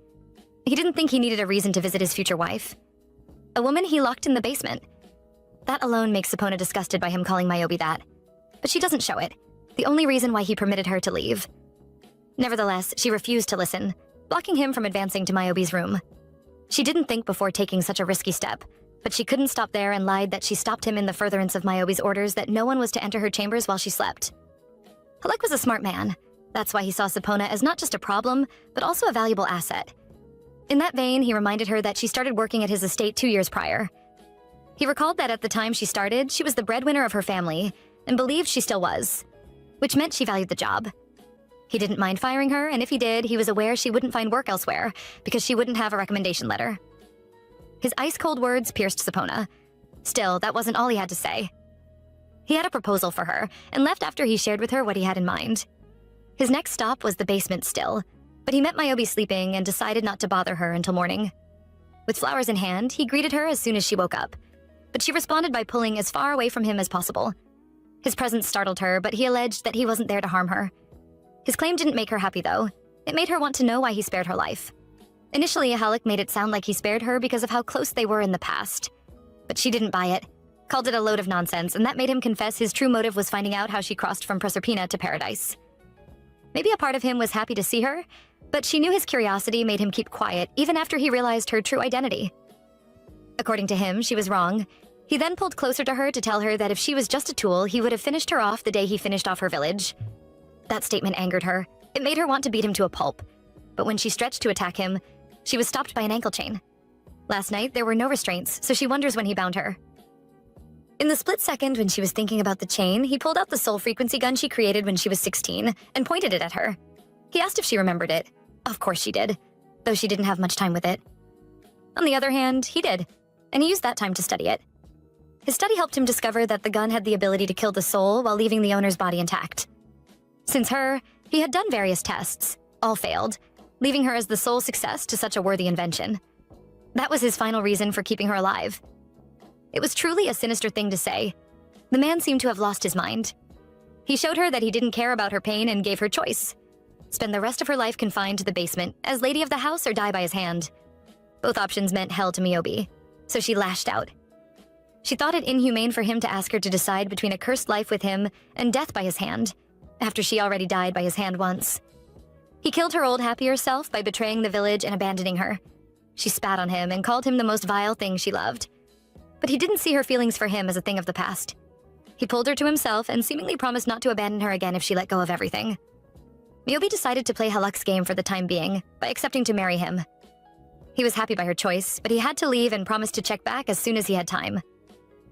He didn't think he needed a reason to visit his future wife. A woman he locked in the basement. That alone makes Sapona disgusted by him calling Mayobe that. But she doesn't show it, the only reason why he permitted her to leave. Nevertheless, she refused to listen, blocking him from advancing to Mayobe's room. She didn't think before taking such a risky step, but she couldn't stop there and lied that she stopped him in the furtherance of Mayobe's orders that no one was to enter her chambers while she slept. Haluk was a smart man. That's why he saw Sapona as not just a problem, but also a valuable asset. In that vein, he reminded her that she started working at his estate 2 years prior. He recalled that at the time she started, she was the breadwinner of her family, and believed she still was, which meant she valued the job. He didn't mind firing her, and if he did, he was aware she wouldn't find work elsewhere, because she wouldn't have a recommendation letter. His ice-cold words pierced Sapona. Still, that wasn't all he had to say. He had a proposal for her, and left after he shared with her what he had in mind. His next stop was the basement still, but he met Mayobe sleeping and decided not to bother her until morning. With flowers in hand, he greeted her as soon as she woke up, but she responded by pulling as far away from him as possible. His presence startled her, but he alleged that he wasn't there to harm her. His claim didn't make her happy, though. It made her want to know why he spared her life. Initially, Haluk made it sound like he spared her because of how close they were in the past. But she didn't buy it, called it a load of nonsense, and that made him confess his true motive was finding out how she crossed from Proserpina to paradise. Maybe a part of him was happy to see her, but she knew his curiosity made him keep quiet even after he realized her true identity. According to him, she was wrong. He then pulled closer to her to tell her that if she was just a tool, he would have finished her off the day he finished off her village. That statement angered her. It made her want to beat him to a pulp. But when she stretched to attack him, she was stopped by an ankle chain. Last night, there were no restraints, so she wonders when he bound her. In the split second when she was thinking about the chain, he pulled out the soul frequency gun she created when she was 16 and pointed it at her. He asked if she remembered it. Of course she did, though she didn't have much time with it. On the other hand, he did, and he used that time to study it. His study helped him discover that the gun had the ability to kill the soul while leaving the owner's body intact. Since her, he had done various tests, all failed, leaving her as the sole success to such a worthy invention. That was his final reason for keeping her alive. It was truly a sinister thing to say. The man seemed to have lost his mind. He showed her that he didn't care about her pain and gave her choice. spend the rest of her life confined to the basement as lady of the house or die by his hand. Both options meant hell to Miyobi, so she lashed out. She thought it inhumane for him to ask her to decide between a cursed life with him and death by his hand, after she already died by his hand once. He killed her old happier self by betraying the village and abandoning her. She spat on him and called him the most vile thing she loved. But he didn't see her feelings for him as a thing of the past. He pulled her to himself and seemingly promised not to abandon her again if she let go of everything. Miyobi decided to play Haluk's game for the time being by accepting to marry him. He was happy by her choice, but he had to leave and promised to check back as soon as he had time.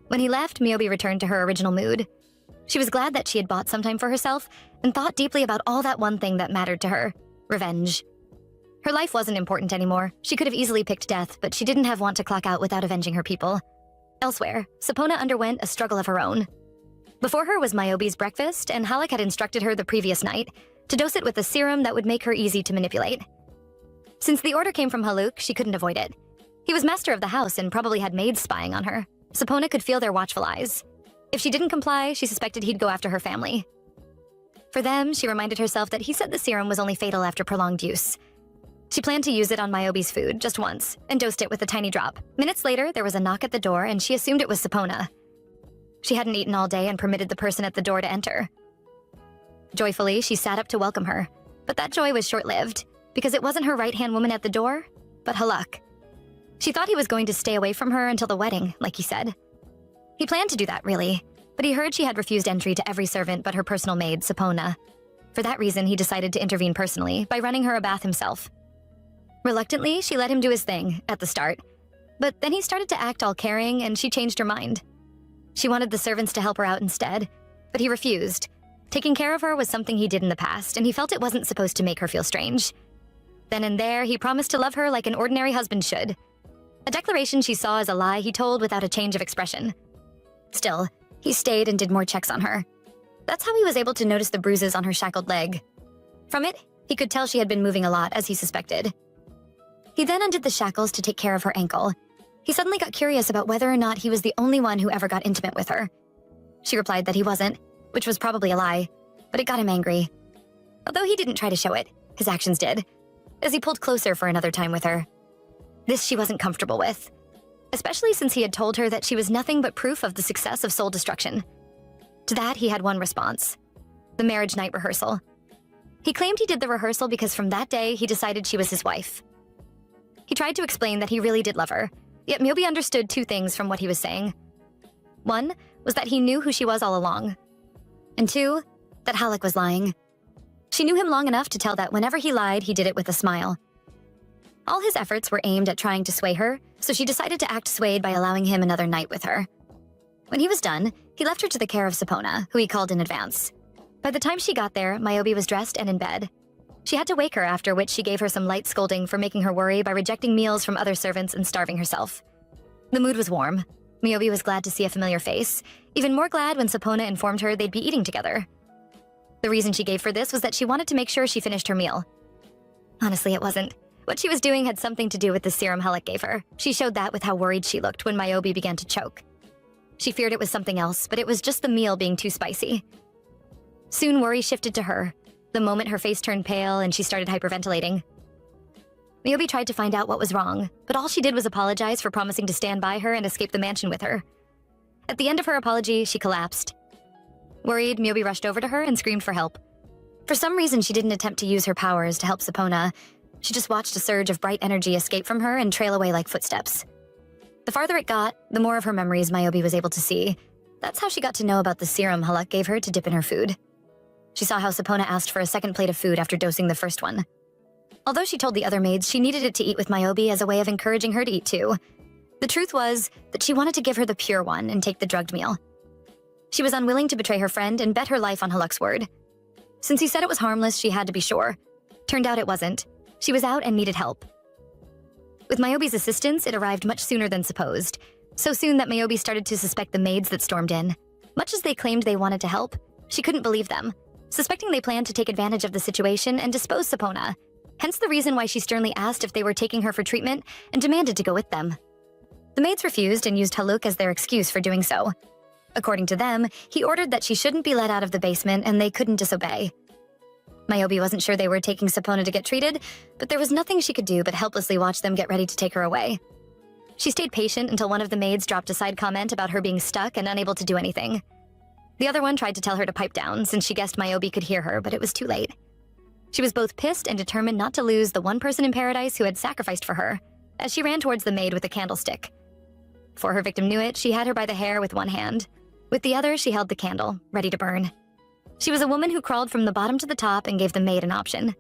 When he left, Miyobi returned to her original mood. She was glad that she had bought some time for herself and thought deeply about all that one thing that mattered to her: revenge. Her life wasn't important anymore. She could have easily picked death, but she didn't have want to clock out without avenging her people. Elsewhere, Sapona underwent a struggle of her own. Before her was Miyobi's breakfast, and Haluk had instructed her the previous night to dose it with a serum that would make her easy to manipulate. Since the order came from Haluk, she couldn't avoid it. He was master of the house and probably had maids spying on her. Sapona could feel their watchful eyes. If she didn't comply, she suspected he'd go after her family. For them, she reminded herself that he said the serum was only fatal after prolonged use. She planned to use it on Miyobi's food just once and dosed it with a tiny drop. Minutes later, there was a knock at the door and she assumed it was Sapona. She hadn't eaten all day and permitted the person at the door to enter. Joyfully, she sat up to welcome her, but that joy was short-lived because it wasn't her right-hand woman at the door, but Haluk. She thought he was going to stay away from her until the wedding, like he said. He planned to do that, really, but he heard she had refused entry to every servant but her personal maid, Sapona. For that reason, he decided to intervene personally by running her a bath himself. Reluctantly, she let him do his thing at the start, but then he started to act all caring and she changed her mind. She wanted the servants to help her out instead, but he refused. Taking care of her was something he did in the past, and he felt it wasn't supposed to make her feel strange. Then and there, he promised to love her like an ordinary husband should. A declaration she saw as a lie he told without a change of expression. Still, he stayed and did more checks on her. That's how he was able to notice the bruises on her shackled leg. From it, he could tell she had been moving a lot, as he suspected. He then undid the shackles to take care of her ankle. He suddenly got curious about whether or not he was the only one who ever got intimate with her. She replied that he wasn't, which was probably a lie, but it got him angry. Although he didn't try to show it, his actions did, as he pulled closer for another time with her. This she wasn't comfortable with, especially since he had told her that she was nothing but proof of the success of soul destruction. To that, he had one response: the marriage night rehearsal. He claimed he did the rehearsal because from that day, he decided she was his wife. He tried to explain that he really did love her, yet Miyobi understood two things from what he was saying. One was that he knew who she was all along, and two, that Haluk was lying. She knew him long enough to tell that whenever he lied, he did it with a smile. All his efforts were aimed at trying to sway her, so she decided to act swayed by allowing him another night with her. When he was done, he left her to the care of Sapona, who he called in advance. By the time she got there, Miyobi was dressed and in bed. She had to wake her, after which she gave her some light scolding for making her worry by rejecting meals from other servants and starving herself. The mood was warm. Miyobi was glad to see a familiar face, even more glad when Sapona informed her they'd be eating together. The reason she gave for this was that she wanted to make sure she finished her meal. Honestly, it wasn't. What she was doing had something to do with the serum Haluk gave her. She showed that with how worried she looked when Miyobi began to choke. She feared it was something else, but it was just the meal being too spicy. Soon worry shifted to her, the moment her face turned pale and she started hyperventilating. Miyobi tried to find out what was wrong, but all she did was apologize for promising to stand by her and escape the mansion with her. At the end of her apology, she collapsed. Worried, Miyobi rushed over to her and screamed for help. For some reason, she didn't attempt to use her powers to help Sapona. She just watched a surge of bright energy escape from her and trail away like footsteps. The farther it got, the more of her memories Miyobi was able to see. That's how she got to know about the serum Haluk gave her to dip in her food. She saw how Sapona asked for a second plate of food after dosing the first one. Although she told the other maids she needed it to eat with Miyobi as a way of encouraging her to eat too, the truth was that she wanted to give her the pure one and take the drugged meal. She was unwilling to betray her friend and bet her life on Haluk's word. Since he said it was harmless, she had to be sure. Turned out it wasn't. She was out and needed help. With Miyobi's assistance, it arrived much sooner than supposed, so soon that Miyobi started to suspect the maids that stormed in. Much as they claimed they wanted to help, she couldn't believe them, suspecting they planned to take advantage of the situation and dispose Sapona, hence the reason why she sternly asked if they were taking her for treatment and demanded to go with them. The maids refused and used Haluk as their excuse for doing so. According to them, he ordered that she shouldn't be let out of the basement and they couldn't disobey. Mayobi wasn't sure they were taking Sapona to get treated, but there was nothing she could do but helplessly watch them get ready to take her away. She stayed patient until one of the maids dropped a side comment about her being stuck and unable to do anything. The other one tried to tell her to pipe down since she guessed Mayobi could hear her, but it was too late. She was both pissed and determined not to lose the one person in paradise who had sacrificed for her, as she ran towards the maid with a candlestick. Before her victim knew it, she had her by the hair with one hand. With the other, she held the candle, ready to burn. She was a woman who crawled from the bottom to the top and gave the maid an option.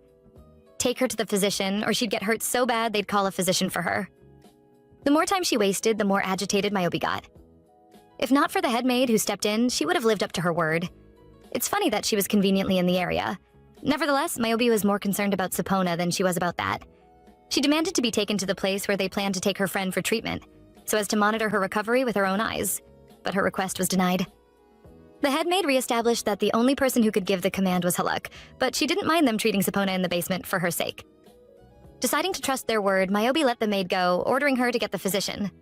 Take her to the physician, or she'd get hurt so bad they'd call a physician for her. The more time she wasted, the more agitated Mayobi got. If not for the head maid who stepped in, she would have lived up to her word. It's funny that she was conveniently in the area. Nevertheless, Mayobi was more concerned about Sapona than she was about that. She demanded to be taken to the place where they planned to take her friend for treatment, so as to monitor her recovery with her own eyes, but her request was denied. The head maid reestablished that the only person who could give the command was Haluk, but she didn't mind them treating Sapona in the basement for her sake. Deciding to trust their word, Mayobi let the maid go, ordering her to get the physician.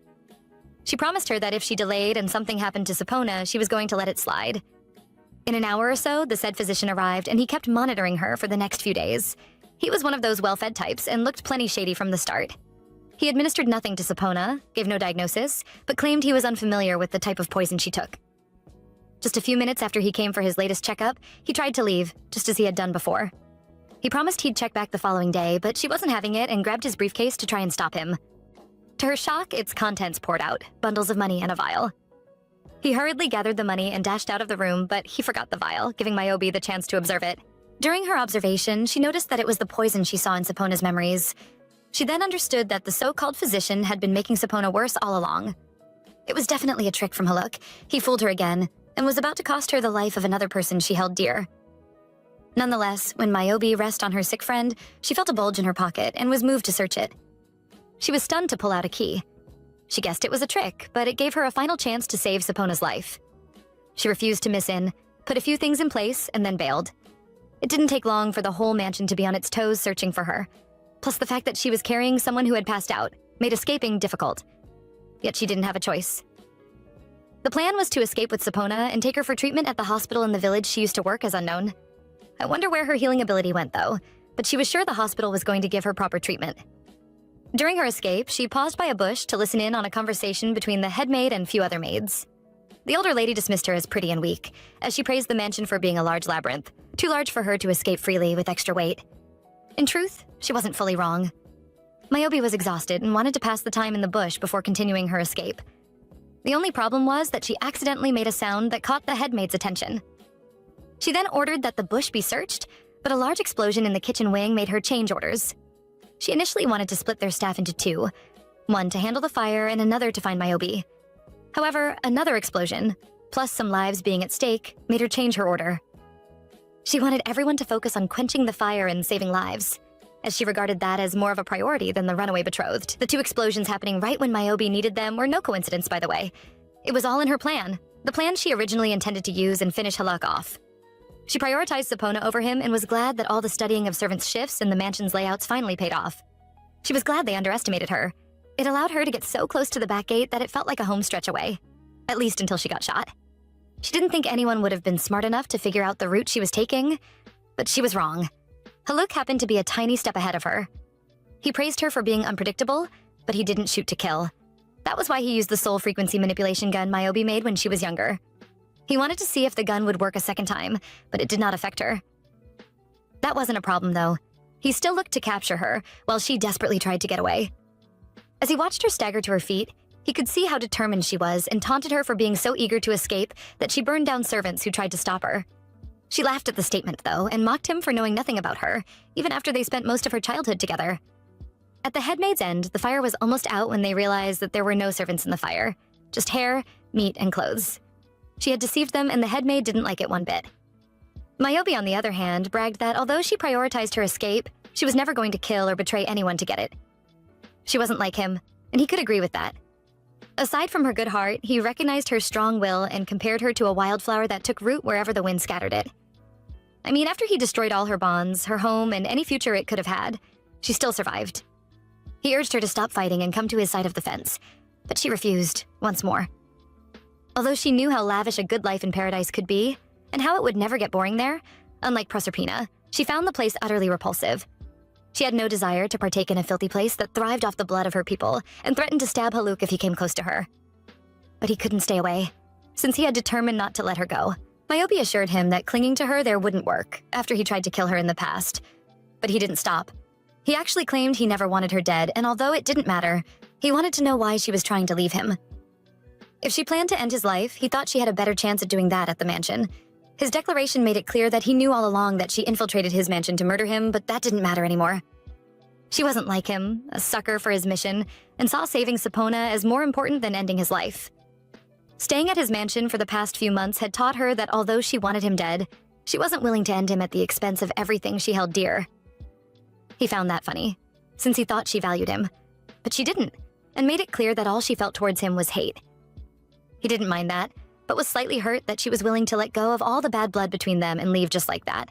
She promised her that if she delayed and something happened to Sapona, she was going to let it slide. In an hour or so, the said physician arrived, and he kept monitoring her for the next few days. He was one of those well-fed types and looked plenty shady from the start. He administered nothing to Sapona, gave no diagnosis, but claimed he was unfamiliar with the type of poison she took. Just a few minutes after he came for his latest checkup, he tried to leave, just as he had done before. He promised he'd check back the following day, but she wasn't having it and grabbed his briefcase to try and stop him. To her shock, its contents poured out, bundles of money and a vial. He hurriedly gathered the money and dashed out of the room, but he forgot the vial, giving Mayobi the chance to observe it. During her observation, she noticed that it was the poison she saw in Sapona's memories. She then understood that the so-called physician had been making Sapona worse all along. It was definitely a trick from Haluk. He fooled her again, and was about to cost her the life of another person she held dear. Nonetheless, when Mayobi rested on her sick friend, she felt a bulge in her pocket and was moved to search it. She was stunned to pull out a key. She guessed it was a trick, but it gave her a final chance to save Sapona's life. She refused to miss in, put a few things in place, and then bailed. It didn't take long for the whole mansion to be on its toes searching for her. Plus the fact that she was carrying someone who had passed out made escaping difficult. Yet she didn't have a choice. The plan was to escape with Sapona and take her for treatment at the hospital in the village she used to work as unknown. I wonder where her healing ability went, though, but she was sure the hospital was going to give her proper treatment. During her escape, she paused by a bush to listen in on a conversation between the head maid and few other maids. The older lady dismissed her as pretty and weak, as she praised the mansion for being a large labyrinth, too large for her to escape freely with extra weight. In truth, she wasn't fully wrong. Mayobi was exhausted and wanted to pass the time in the bush before continuing her escape. The only problem was that she accidentally made a sound that caught the head maid's attention. She then ordered that the bush be searched, but a large explosion in the kitchen wing made her change orders. She initially wanted to split their staff into two, one to handle the fire and another to find Mayobi. However, another explosion, plus some lives being at stake, made her change her order. She wanted everyone to focus on quenching the fire and saving lives, as she regarded that as more of a priority than the runaway betrothed. The two explosions happening right when Mayobi needed them were no coincidence, by the way. It was all in her plan, the plan she originally intended to use and finish Haluk off. She prioritized Sapona over him and was glad that all the studying of servants' shifts and the mansion's layouts finally paid off. She was glad they underestimated her. It allowed her to get so close to the back gate that it felt like a home stretch away, at least until she got shot. She didn't think anyone would have been smart enough to figure out the route she was taking, but she was wrong. Haluk happened to be a tiny step ahead of her. He praised her for being unpredictable, but he didn't shoot to kill. That was why he used the soul frequency manipulation gun Mayobi made when she was younger. He wanted to see if the gun would work a second time, but it did not affect her. That wasn't a problem, though. He still looked to capture her, while she desperately tried to get away. As he watched her stagger to her feet, he could see how determined she was and taunted her for being so eager to escape that she burned down servants who tried to stop her. She laughed at the statement, though, and mocked him for knowing nothing about her, even after they spent most of her childhood together. At the headmaid's end, the fire was almost out when they realized that there were no servants in the fire, just hair, meat, and clothes. She had deceived them, and the headmaid didn't like it one bit. Mayobi, on the other hand, bragged that although she prioritized her escape, she was never going to kill or betray anyone to get it. She wasn't like him, and he could agree with that. Aside from her good heart, he recognized her strong will and compared her to a wildflower that took root wherever the wind scattered it. I mean, after he destroyed all her bonds, her home, and any future it could have had, she still survived. He urged her to stop fighting and come to his side of the fence, but she refused, once more. Although she knew how lavish a good life in paradise could be, and how it would never get boring there, unlike Proserpina, She found the place utterly repulsive. She had no desire to partake in a filthy place that thrived off the blood of her people and threatened to stab Haluk if he came close to her. But he couldn't stay away, since he had determined not to let her go. Myobi assured him that clinging to her there wouldn't work after he tried to kill her in the past. But he didn't stop. He actually claimed he never wanted her dead, and although it didn't matter, he wanted to know why she was trying to leave him. If she planned to end his life, he thought she had a better chance at doing that at the mansion. His declaration made it clear that he knew all along that she infiltrated his mansion to murder him, but that didn't matter anymore. She wasn't like him, a sucker for his mission, and saw saving Sapona as more important than ending his life. Staying at his mansion for the past few months had taught her that although she wanted him dead, she wasn't willing to end him at the expense of everything she held dear. He found that funny, since he thought she valued him. But she didn't, and made it clear that all she felt towards him was hate. He didn't mind that, but was slightly hurt that she was willing to let go of all the bad blood between them and leave just like that.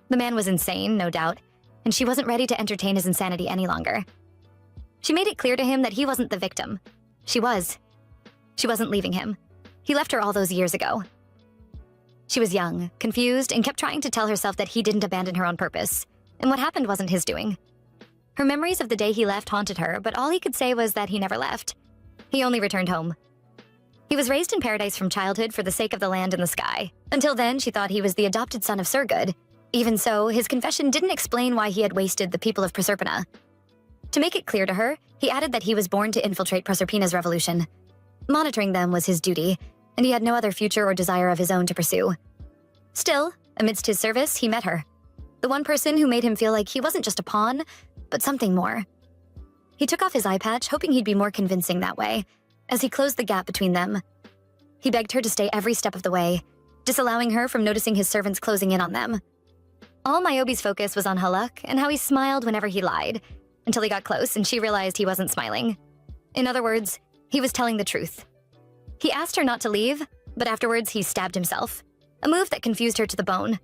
The man was insane, no doubt, and she wasn't ready to entertain his insanity any longer. She made it clear to him that he wasn't the victim. She was. She wasn't leaving him. He left her all those years ago. She was young, confused, and kept trying to tell herself that he didn't abandon her on purpose, and what happened wasn't his doing. Her memories of the day he left haunted her, but all he could say was that he never left. He only returned home. He was raised in paradise from childhood for the sake of the land and the sky. Until then, she thought he was the adopted son of Surgood. Even so, his confession didn't explain why he had wasted the people of Proserpina. To make it clear to her, he added that he was born to infiltrate Proserpina's revolution. Monitoring them was his duty, and he had no other future or desire of his own to pursue. Still, amidst his service, he met her. The one person who made him feel like he wasn't just a pawn, but something more. He took off his eye patch, hoping he'd be more convincing that way, as he closed the gap between them. He begged her to stay every step of the way, disallowing her from noticing his servants closing in on them. All Myobi's focus was on Haluk and how he smiled whenever he lied, until he got close and she realized he wasn't smiling. In other words, he was telling the truth. He asked her not to leave, but afterwards he stabbed himself, a move that confused her to the bone.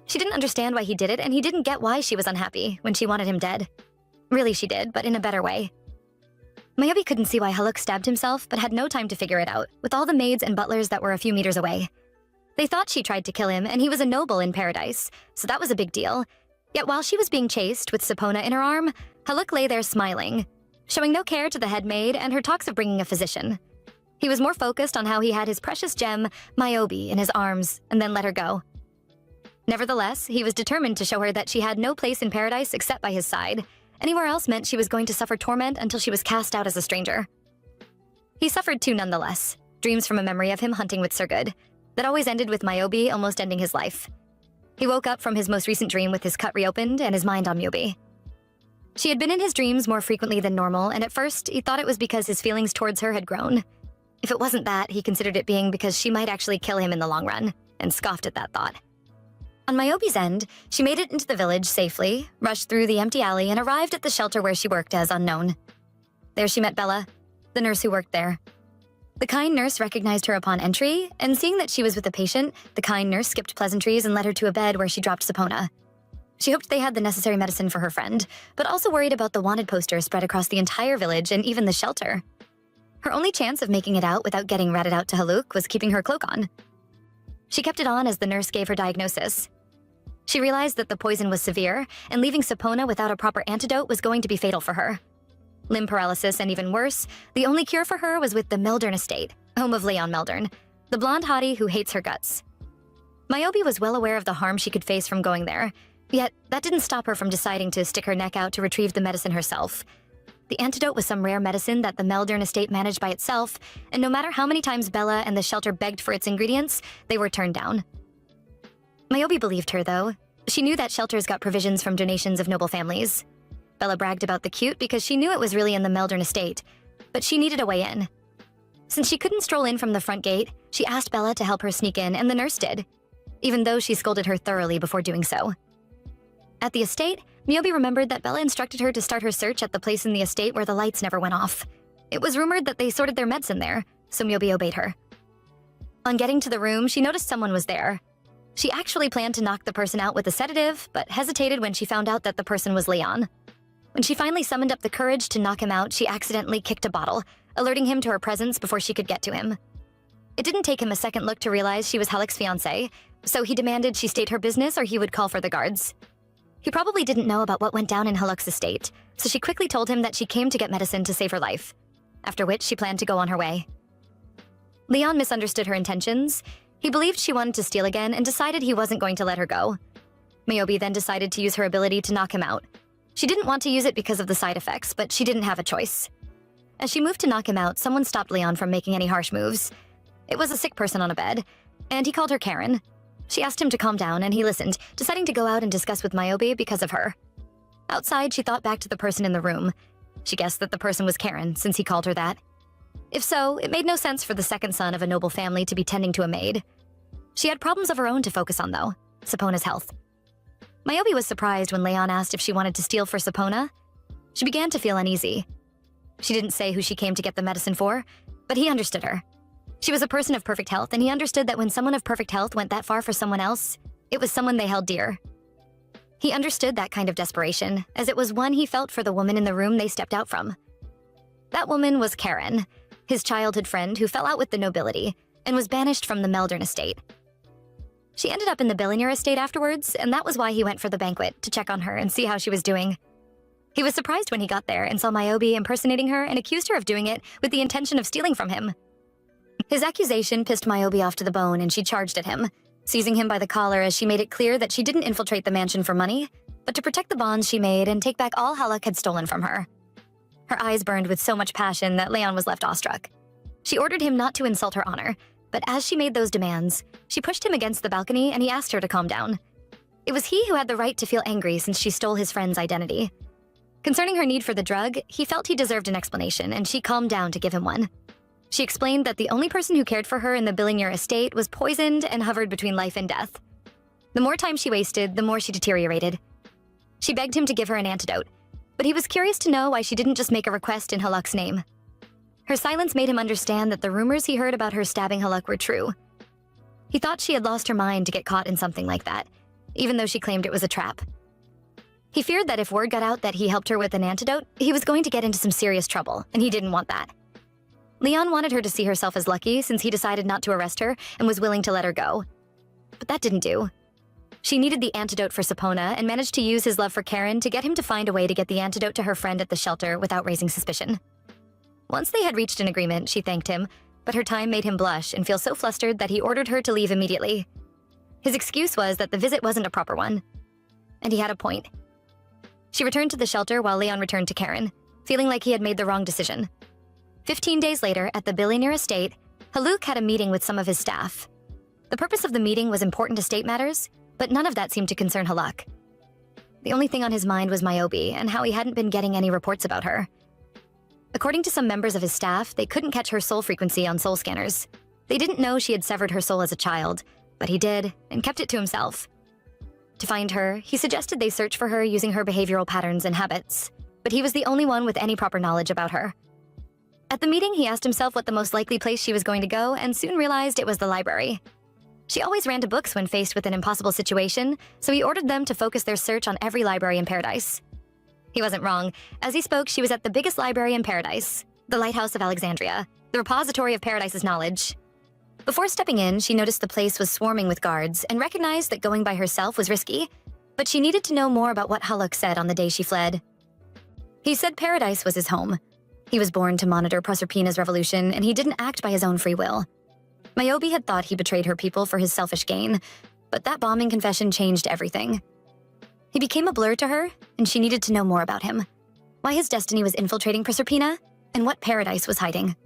She didn't understand why he did it, and he didn't get why she was unhappy when she wanted him dead. Really, she did, but in a better way. Myobi couldn't see why Haluk stabbed himself, but had no time to figure it out, with all the maids and butlers that were a few meters away. They thought she tried to kill him, and he was a noble in paradise, so that was a big deal. Yet while she was being chased with Sapona in her arm, Haluk lay there smiling, showing no care to the head maid and her talks of bringing a physician. He was more focused on how he had his precious gem, Myobi, in his arms, and then let her go. Nevertheless, he was determined to show her that she had no place in paradise except by his side. Anywhere else meant she was going to suffer torment until she was cast out as a stranger. He suffered too nonetheless, dreams from a memory of him hunting with Surgood, that always ended with Myobi almost ending his life. He woke up from his most recent dream with his cut reopened and his mind on Myobi. She had been in his dreams more frequently than normal, and at first he thought it was because his feelings towards her had grown. If it wasn't that, he considered it being because she might actually kill him in the long run, and scoffed at that thought. On Myobi's end, she made it into the village safely, rushed through the empty alley, and arrived at the shelter where she worked as unknown. There she met Bella, the nurse who worked there. The kind nurse recognized her upon entry, and seeing that she was with a patient, the kind nurse skipped pleasantries and led her to a bed where she dropped Sapona. She hoped they had the necessary medicine for her friend, but also worried about the wanted poster spread across the entire village and even the shelter. Her only chance of making it out without getting ratted out to Haluk was keeping her cloak on. She kept it on as the nurse gave her diagnosis. She realized that the poison was severe, and leaving Sapona without a proper antidote was going to be fatal for her. Limb paralysis, and even worse, the only cure for her was with the Meldern estate, home of Leon Meldern, the blonde hottie who hates her guts. Myobi was well aware of the harm she could face from going there, yet that didn't stop her from deciding to stick her neck out to retrieve the medicine herself. The antidote was some rare medicine that the Meldern estate managed by itself, and no matter how many times Bella and the shelter begged for its ingredients, they were turned down. Myobi believed her, though. She knew that shelters got provisions from donations of noble families. Bella bragged about the cute because she knew it was really in the Meldern estate, but she needed a way in. Since she couldn't stroll in from the front gate, she asked Bella to help her sneak in, and the nurse did, even though she scolded her thoroughly before doing so. At the estate, Myobi remembered that Bella instructed her to start her search at the place in the estate where the lights never went off. It was rumored that they sorted their medicine there, so Myobi obeyed her. On getting to the room, she noticed someone was there. She actually planned to knock the person out with a sedative, but hesitated when she found out that the person was Leon. When she finally summoned up the courage to knock him out, she accidentally kicked a bottle, alerting him to her presence before she could get to him. It didn't take him a second look to realize she was Haluk's fiancé, so he demanded she state her business or he would call for the guards. He probably didn't know about what went down in Haluk's estate, so she quickly told him that she came to get medicine to save her life, after which she planned to go on her way. Leon misunderstood her intentions. He believed she wanted to steal again and decided he wasn't going to let her go. Mayobi then decided to use her ability to knock him out. She didn't want to use it because of the side effects, but she didn't have a choice. As she moved to knock him out, someone stopped Leon from making any harsh moves. It was a sick person on a bed, and he called her Karen. She asked him to calm down, and he listened, deciding to go out and discuss with Mayobi because of her. Outside, she thought back to the person in the room. She guessed that the person was Karen, since he called her that. If so, it made no sense for the second son of a noble family to be tending to a maid. She had problems of her own to focus on, though, Sapona's health. Mayobi was surprised when Leon asked if she wanted to steal for Sapona. She began to feel uneasy. She didn't say who she came to get the medicine for, but he understood her. She was a person of perfect health, and he understood that when someone of perfect health went that far for someone else, it was someone they held dear. He understood that kind of desperation, as it was one he felt for the woman in the room they stepped out from. That woman was Karen, his childhood friend who fell out with the nobility and was banished from the Meldern estate. She ended up in the billionaire estate afterwards, and that was why he went for the banquet, to check on her and see how she was doing. He was surprised when he got there and saw Mayobi impersonating her and accused her of doing it with the intention of stealing from him. His accusation pissed Mayobi off to the bone, and she charged at him, seizing him by the collar as she made it clear that she didn't infiltrate the mansion for money, but to protect the bonds she made and take back all Haluk had stolen from her. Her eyes burned with so much passion that Leon was left awestruck. She ordered him not to insult her honor, but as she made those demands, she pushed him against the balcony and he asked her to calm down. It was he who had the right to feel angry since she stole his friend's identity. Concerning her need for the drug, he felt he deserved an explanation, and she calmed down to give him one. She explained that the only person who cared for her in the billionaire estate was poisoned and hovered between life and death. The more time she wasted, the more she deteriorated. She begged him to give her an antidote, but he was curious to know why she didn't just make a request in Haluk's name. Her silence made him understand that the rumors he heard about her stabbing Haluk were true. He thought she had lost her mind to get caught in something like that, even though she claimed it was a trap. He feared that if word got out that he helped her with an antidote, he was going to get into some serious trouble, and he didn't want that. Leon wanted her to see herself as lucky since he decided not to arrest her and was willing to let her go. But that didn't do. She needed the antidote for Sapona and managed to use his love for Karen to get him to find a way to get the antidote to her friend at the shelter without raising suspicion. Once they had reached an agreement, she thanked him, but her time made him blush and feel so flustered that he ordered her to leave immediately. His excuse was that the visit wasn't a proper one. And he had a point. She returned to the shelter while Leon returned to Karen, feeling like he had made the wrong decision. 15 days later, at the billionaire estate, Haluk had a meeting with some of his staff. The purpose of the meeting was important to state matters, but none of that seemed to concern Haluk. The only thing on his mind was Mayobi and how he hadn't been getting any reports about her. According to some members of his staff, they couldn't catch her soul frequency on soul scanners. They didn't know she had severed her soul as a child, but he did, and kept it to himself. To find her, he suggested they search for her using her behavioral patterns and habits, but he was the only one with any proper knowledge about her. At the meeting, he asked himself what the most likely place she was going to go and soon realized it was the library. She always ran to books when faced with an impossible situation, so he ordered them to focus their search on every library in Paradise. He wasn't wrong. As he spoke, she was at the biggest library in Paradise, the Lighthouse of Alexandria, the repository of Paradise's knowledge. Before stepping in, she noticed the place was swarming with guards and recognized that going by herself was risky, but she needed to know more about what Haluk said on the day she fled. He said Paradise was his home. He was born to monitor Proserpina's revolution, and he didn't act by his own free will. Mayobi had thought he betrayed her people for his selfish gain, but that bombing confession changed everything. He became a blur to her, and she needed to know more about him. Why his destiny was infiltrating Proserpina, and what Paradise was hiding.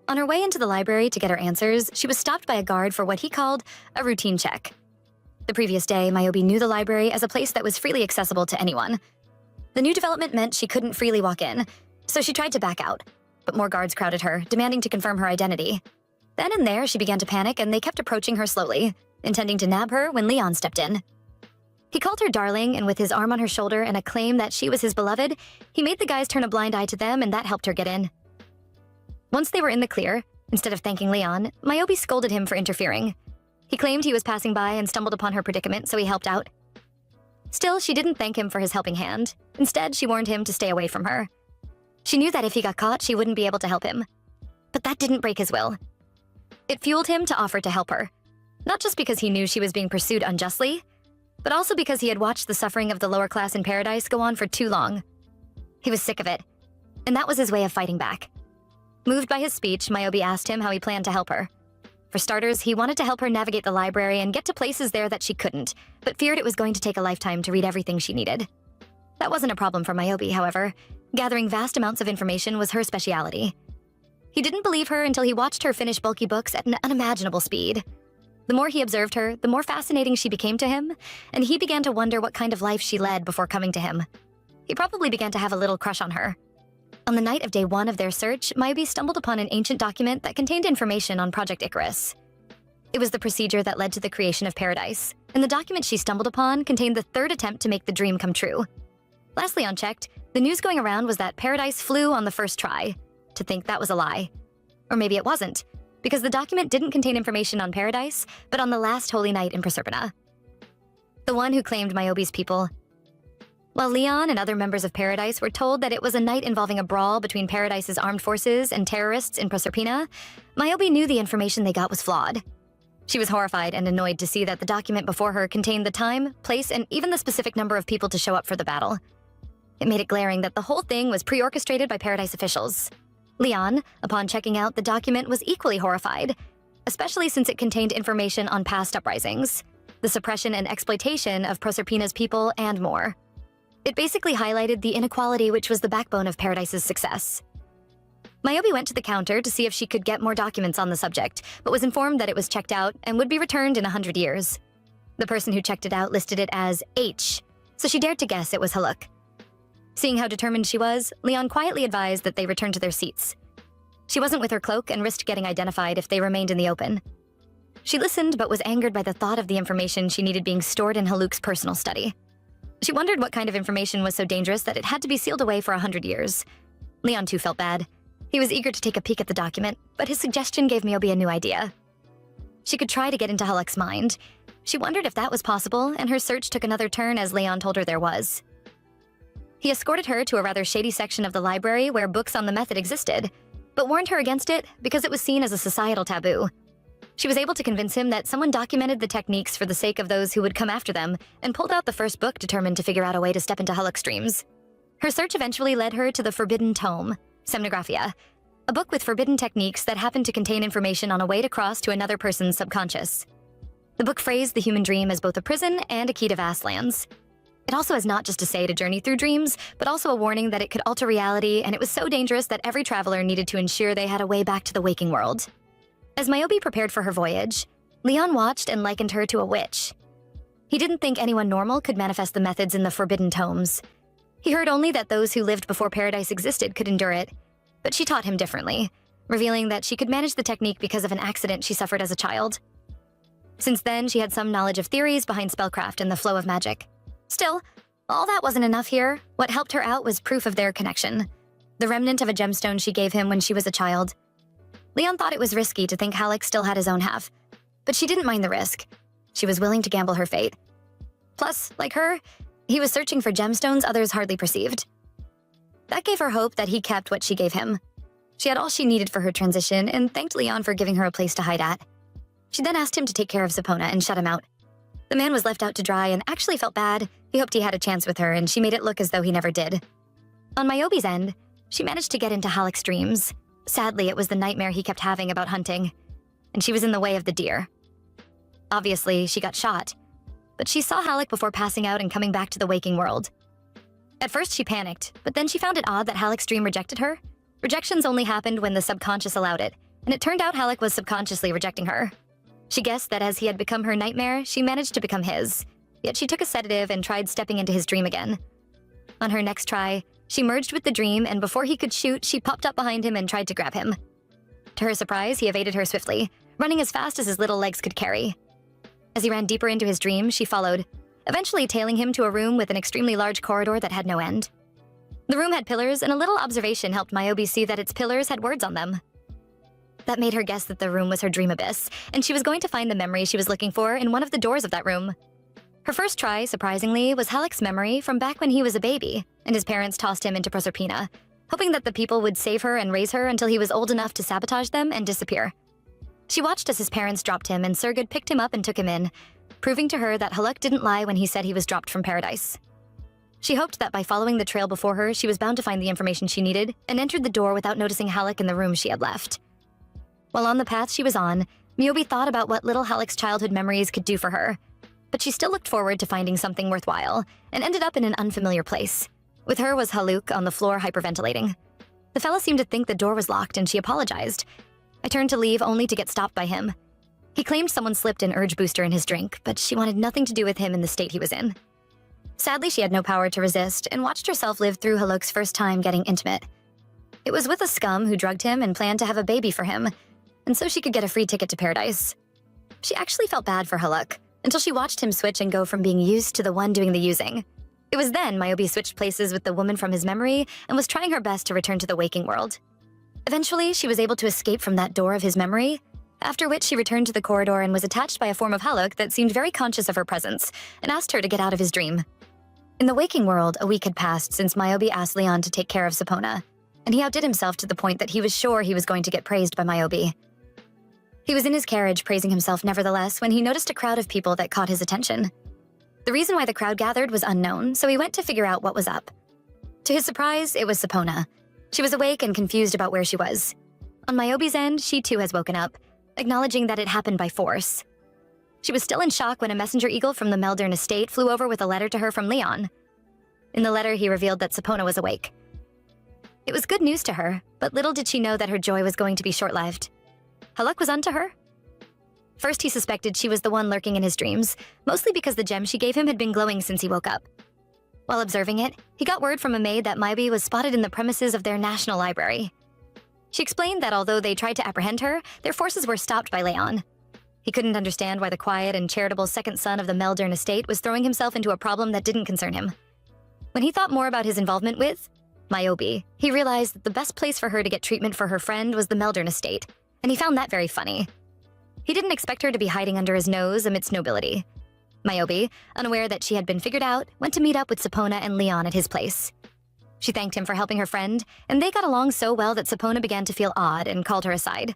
On her way into the library to get her answers, she was stopped by a guard for what he called a routine check. The previous day, Mayobi knew the library as a place that was freely accessible to anyone. The new development meant she couldn't freely walk in, so she tried to back out, but more guards crowded her, demanding to confirm her identity. Then and there, she began to panic, and they kept approaching her slowly, intending to nab her when Leon stepped in. He called her darling, and with his arm on her shoulder and a claim that she was his beloved, he made the guys turn a blind eye to them, and that helped her get in. Once they were in the clear, instead of thanking Leon, Mayobi scolded him for interfering. He claimed he was passing by and stumbled upon her predicament, so he helped out. Still, she didn't thank him for his helping hand. Instead, she warned him to stay away from her. She knew that if he got caught, she wouldn't be able to help him. But that didn't break his will. It fueled him to offer to help her, not just because he knew she was being pursued unjustly, but also because he had watched the suffering of the lower class in paradise go on for too long. He was sick of it, and that was his way of fighting back. Moved by his speech, Myobi asked him how he planned to help her. For starters, he wanted to help her navigate the library and get to places there that she couldn't, but feared it was going to take a lifetime to read everything she needed. That wasn't a problem for Myobi, however. Gathering vast amounts of information was her specialty. He didn't believe her until he watched her finish bulky books at an unimaginable speed. The more he observed her, the more fascinating she became to him, and he began to wonder what kind of life she led before coming to him. He probably began to have a little crush on her. On the night of day 1 of their search, Myobi stumbled upon an ancient document that contained information on Project Icarus. It was the procedure that led to the creation of paradise, and the document she stumbled upon contained the 3rd attempt to make the dream come true. Lastly unchecked, the news going around was that paradise flew on the first try. To think that was a lie. Or maybe it wasn't, because the document didn't contain information on paradise, but on the last holy night in Proserpina. The one who claimed Myobi's people. While Leon and other members of Paradise were told that it was a night involving a brawl between Paradise's armed forces and terrorists in Proserpina, Myobi knew the information they got was flawed. She was horrified and annoyed to see that the document before her contained the time, place, and even the specific number of people to show up for the battle. It made it glaring that the whole thing was pre-orchestrated by Paradise officials. Leon, upon checking out the document, was equally horrified, especially since it contained information on past uprisings, the suppression and exploitation of Proserpina's people, and more. It basically highlighted the inequality which was the backbone of Paradise's success. Myobi went to the counter to see if she could get more documents on the subject, but was informed that it was checked out and would be returned in 100 years. The person who checked it out listed it as H, so she dared to guess it was Haluk. Seeing how determined she was, Leon quietly advised that they return to their seats. She wasn't with her cloak and risked getting identified if they remained in the open. She listened but was angered by the thought of the information she needed being stored in Haluk's personal study. She wondered what kind of information was so dangerous that it had to be sealed away for 100 years. Leon too felt bad. He was eager to take a peek at the document, but his suggestion gave Myobi a new idea. She could try to get into Haluk's mind. She wondered if that was possible, and her search took another turn as Leon told her there was. He escorted her to a rather shady section of the library where books on the method existed, but warned her against it because it was seen as a societal taboo. She was able to convince him that someone documented the techniques for the sake of those who would come after them, and pulled out the first book determined to figure out a way to step into Haluk's dreams. Her search eventually led her to the Forbidden Tome, Semnographia, a book with forbidden techniques that happened to contain information on a way to cross to another person's subconscious. The book phrased the human dream as both a prison and a key to vast lands. It also has not just a say to journey through dreams, but also a warning that it could alter reality, and it was so dangerous that every traveler needed to ensure they had a way back to the waking world. As Myobi prepared for her voyage, Leon watched and likened her to a witch. He didn't think anyone normal could manifest the methods in the Forbidden Tomes. He heard only that those who lived before Paradise existed could endure it, but she taught him differently, revealing that she could manage the technique because of an accident she suffered as a child. Since then, she had some knowledge of theories behind spellcraft and the flow of magic. Still, all that wasn't enough here. What helped her out was proof of their connection, the remnant of a gemstone she gave him when she was a child. Leon thought it was risky to think Haluk still had his own half, but she didn't mind the risk. She was willing to gamble her fate. Plus, like her, he was searching for gemstones others hardly perceived. That gave her hope that he kept what she gave him. She had all she needed for her transition and thanked Leon for giving her a place to hide at. She then asked him to take care of Sapona and shut him out. The man was left out to dry and actually felt bad. He hoped he had a chance with her, and she made it look as though he never did. On Myobi's end, she managed to get into Haluk's dreams. Sadly, it was the nightmare he kept having about hunting, and she was in the way of the deer. Obviously, she got shot, but she saw Haluk before passing out and coming back to the waking world. At first, she panicked, but then she found it odd that Haluk's dream rejected her. Rejections only happened when the subconscious allowed it, and it turned out Haluk was subconsciously rejecting her. She guessed that as he had become her nightmare, she managed to become his. Yet she took a sedative and tried stepping into his dream again. On her next try, she merged with the dream, and before he could shoot, she popped up behind him and tried to grab him. To her surprise, he evaded her swiftly, running as fast as his little legs could carry. As he ran deeper into his dream, she followed, eventually tailing him to a room with an extremely large corridor that had no end. The room had pillars, and a little observation helped Myobi see that its pillars had words on them. That made her guess that the room was her dream abyss, and she was going to find the memory she was looking for in one of the doors of that room. Her first try, surprisingly, was Haluk's memory from back when he was a baby, and his parents tossed him into Proserpina, hoping that the people would save her and raise her until he was old enough to sabotage them and disappear. She watched as his parents dropped him, and Surgud picked him up and took him in, proving to her that Haluk didn't lie when he said he was dropped from paradise. She hoped that by following the trail before her, she was bound to find the information she needed, and entered the door without noticing Haluk in the room she had left. While on the path she was on, Miyobi thought about what little Haluk's childhood memories could do for her, but she still looked forward to finding something worthwhile, and ended up in an unfamiliar place. With her was Haluk on the floor hyperventilating. The fella seemed to think the door was locked, and she apologized. I turned to leave only to get stopped by him. He claimed someone slipped an urge booster in his drink, but she wanted nothing to do with him in the state he was in. Sadly, she had no power to resist, and watched herself live through Haluk's first time getting intimate. It was with a scum who drugged him and planned to have a baby for him, and so she could get a free ticket to paradise. She actually felt bad for Haluk, until she watched him switch and go from being used to the one doing the using. It was then Miyobi switched places with the woman from his memory and was trying her best to return to the waking world. Eventually, she was able to escape from that door of his memory, after which she returned to the corridor and was attached by a form of Haluk that seemed very conscious of her presence and asked her to get out of his dream. In the waking world, a week had passed since Miyobi asked Leon to take care of Sapona, and he outdid himself to the point that he was sure he was going to get praised by Miyobi. He was in his carriage praising himself nevertheless when he noticed a crowd of people that caught his attention. The reason why the crowd gathered was unknown, so he went to figure out what was up. To his surprise, it was Sapona. She was awake and confused about where she was. On Miyobi's end, she too has woken up, acknowledging that it happened by force. She was still in shock when a messenger eagle from the Meldern estate flew over with a letter to her from Leon. In the letter, he revealed that Sapona was awake. It was good news to her, but little did she know that her joy was going to be short-lived. Haluk was onto her? First, he suspected she was the one lurking in his dreams, mostly because the gem she gave him had been glowing since he woke up. While observing it, he got word from a maid that Miyobi was spotted in the premises of their national library. She explained that although they tried to apprehend her, their forces were stopped by Leon. He couldn't understand why the quiet and charitable second son of the Meldern estate was throwing himself into a problem that didn't concern him. When he thought more about his involvement with Miyobi, he realized that the best place for her to get treatment for her friend was the Meldern estate, and he found that very funny. He didn't expect her to be hiding under his nose amidst nobility. Miyobi, unaware that she had been figured out, went to meet up with Sapona and Leon at his place. She thanked him for helping her friend, and they got along so well that Sapona began to feel odd and called her aside.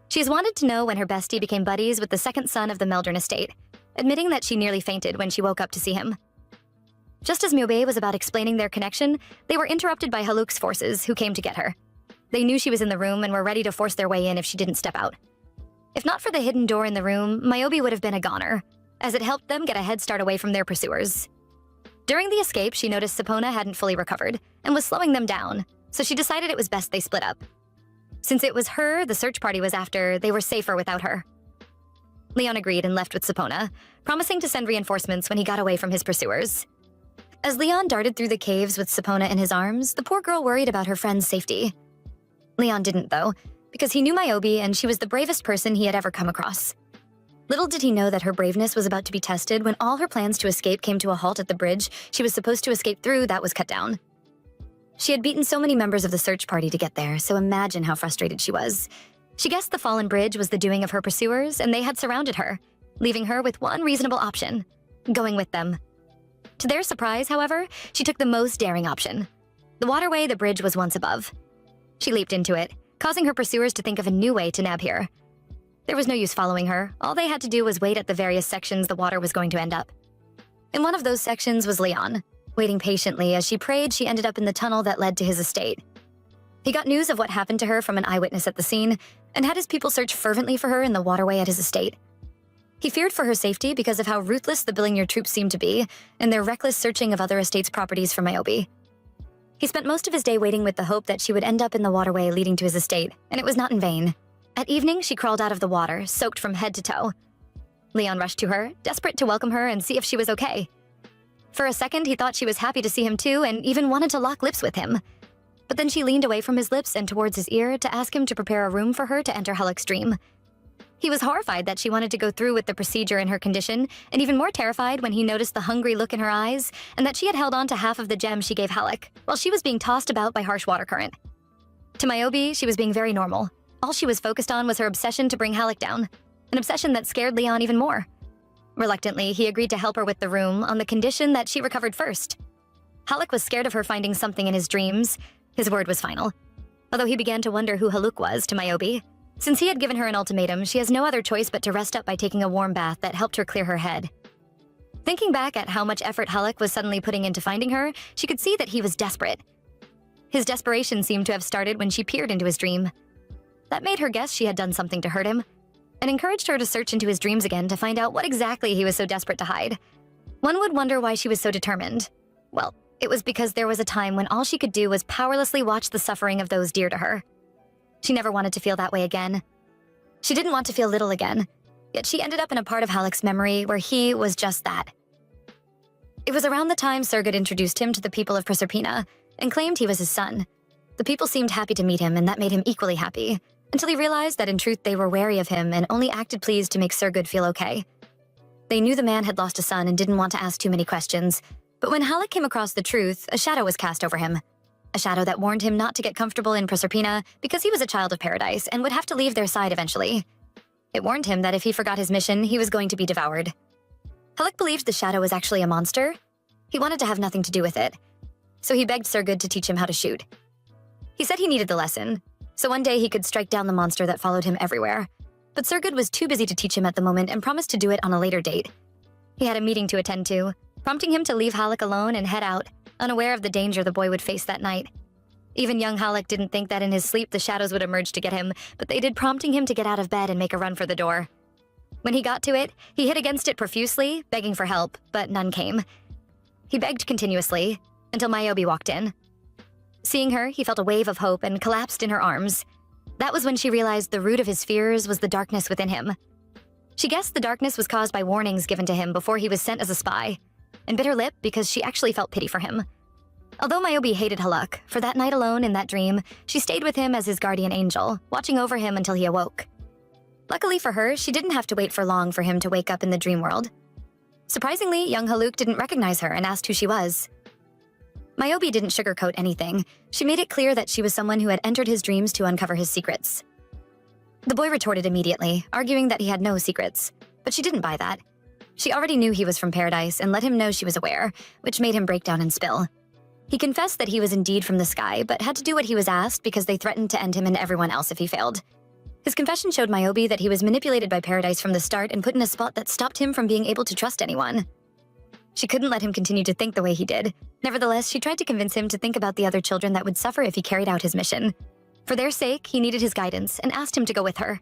She has wanted to know when her bestie became buddies with the second son of the Meldern estate, admitting that she nearly fainted when she woke up to see him. Just as Miyobi was about explaining their connection, they were interrupted by Haluk's forces, who came to get her. They knew she was in the room and were ready to force their way in if she didn't step out. If not for the hidden door in the room, Miyobi would have been a goner, as it helped them get a head start away from their pursuers. During the escape, she noticed Sapona hadn't fully recovered and was slowing them down, so she decided it was best they split up. Since it was her the search party was after, they were safer without her. Leon agreed and left with Sapona, promising to send reinforcements when he got away from his pursuers. As Leon darted through the caves with Sapona in his arms, the poor girl worried about her friend's safety. Leon didn't, though, because he knew Miyobi and she was the bravest person he had ever come across. Little did he know that her braveness was about to be tested when all her plans to escape came to a halt at the bridge she was supposed to escape through that was cut down. She had beaten so many members of the search party to get there, so imagine how frustrated she was. She guessed the fallen bridge was the doing of her pursuers, and they had surrounded her, leaving her with one reasonable option: going with them. To their surprise, however, she took the most daring option: the waterway the bridge was once above. She leaped into it, causing her pursuers to think of a new way to nab here. There was no use following her. All they had to do was wait at the various sections the water was going to end up. In one of those sections was Leon, waiting patiently as she prayed she ended up in the tunnel that led to his estate. He got news of what happened to her from an eyewitness at the scene, and had his people search fervently for her in the waterway at his estate. He feared for her safety because of how ruthless the Billinger troops seemed to be, and their reckless searching of other estates' properties for Miyobi. He spent most of his day waiting with the hope that she would end up in the waterway leading to his estate, and it was not in vain. At evening, she crawled out of the water, soaked from head to toe. Leon rushed to her, desperate to welcome her and see if she was okay. For a second, he thought she was happy to see him too and even wanted to lock lips with him. But then she leaned away from his lips and towards his ear to ask him to prepare a room for her to enter Haluk's dream. He was horrified that she wanted to go through with the procedure in her condition, and even more terrified when he noticed the hungry look in her eyes and that she had held on to half of the gem she gave Haluk, while she was being tossed about by harsh water current. To Miyobi, she was being very normal. All she was focused on was her obsession to bring Haluk down, an obsession that scared Leon even more. Reluctantly, he agreed to help her with the room on the condition that she recovered first. Haluk was scared of her finding something in his dreams. His word was final. Although he began to wonder who Haluk was to Miyobi. Since he had given her an ultimatum, she has no other choice but to rest up by taking a warm bath that helped her clear her head. Thinking back at how much effort Haluk was suddenly putting into finding her, she could see that he was desperate. His desperation seemed to have started when she peered into his dream. That made her guess she had done something to hurt him, and encouraged her to search into his dreams again to find out what exactly he was so desperate to hide. One would wonder why she was so determined. Well, it was because there was a time when all she could do was powerlessly watch the suffering of those dear to her. She never wanted to feel that way again. She didn't want to feel little again, yet she ended up in a part of Haluk's memory where he was just that. It was around the time Surgut introduced him to the people of Proserpina and claimed he was his son. The people seemed happy to meet him, and that made him equally happy, until he realized that in truth they were wary of him and only acted pleased to make Surgut feel okay. They knew the man had lost a son and didn't want to ask too many questions, but when Haluk came across the truth, a shadow was cast over him. A shadow that warned him not to get comfortable in Proserpina because he was a child of paradise and would have to leave their side eventually. It warned him that if he forgot his mission, he was going to be devoured. Haluk believed the shadow was actually a monster. He wanted to have nothing to do with it, so he begged Surgut to teach him how to shoot. He said he needed the lesson, so one day he could strike down the monster that followed him everywhere. But Surgut was too busy to teach him at the moment and promised to do it on a later date. He had a meeting to attend to, prompting him to leave Haluk alone and head out, unaware of the danger the boy would face that night. Even young Haluk didn't think that in his sleep the shadows would emerge to get him, but they did, prompting him to get out of bed and make a run for the door. When he got to it, he hit against it profusely, begging for help, but none came. He begged continuously, until Myobi walked in. Seeing her, he felt a wave of hope and collapsed in her arms. That was when she realized the root of his fears was the darkness within him. She guessed the darkness was caused by warnings given to him before he was sent as a spy, and bit her lip because she actually felt pity for him. Although Myobi hated Haluk, for that night alone in that dream, she stayed with him as his guardian angel, watching over him until he awoke. Luckily for her, she didn't have to wait for long for him to wake up in the dream world. Surprisingly, young Haluk didn't recognize her and asked who she was. Myobi didn't sugarcoat anything. She made it clear that she was someone who had entered his dreams to uncover his secrets. The boy retorted immediately, arguing that he had no secrets, but she didn't buy that. She already knew he was from paradise and let him know she was aware, which made him break down and spill. He confessed that he was indeed from the sky, but had to do what he was asked because they threatened to end him and everyone else if he failed. His confession showed Myobi that he was manipulated by paradise from the start and put in a spot that stopped him from being able to trust anyone. She couldn't let him continue to think the way he did. Nevertheless, she tried to convince him to think about the other children that would suffer if he carried out his mission. For their sake, he needed his guidance and asked him to go with her.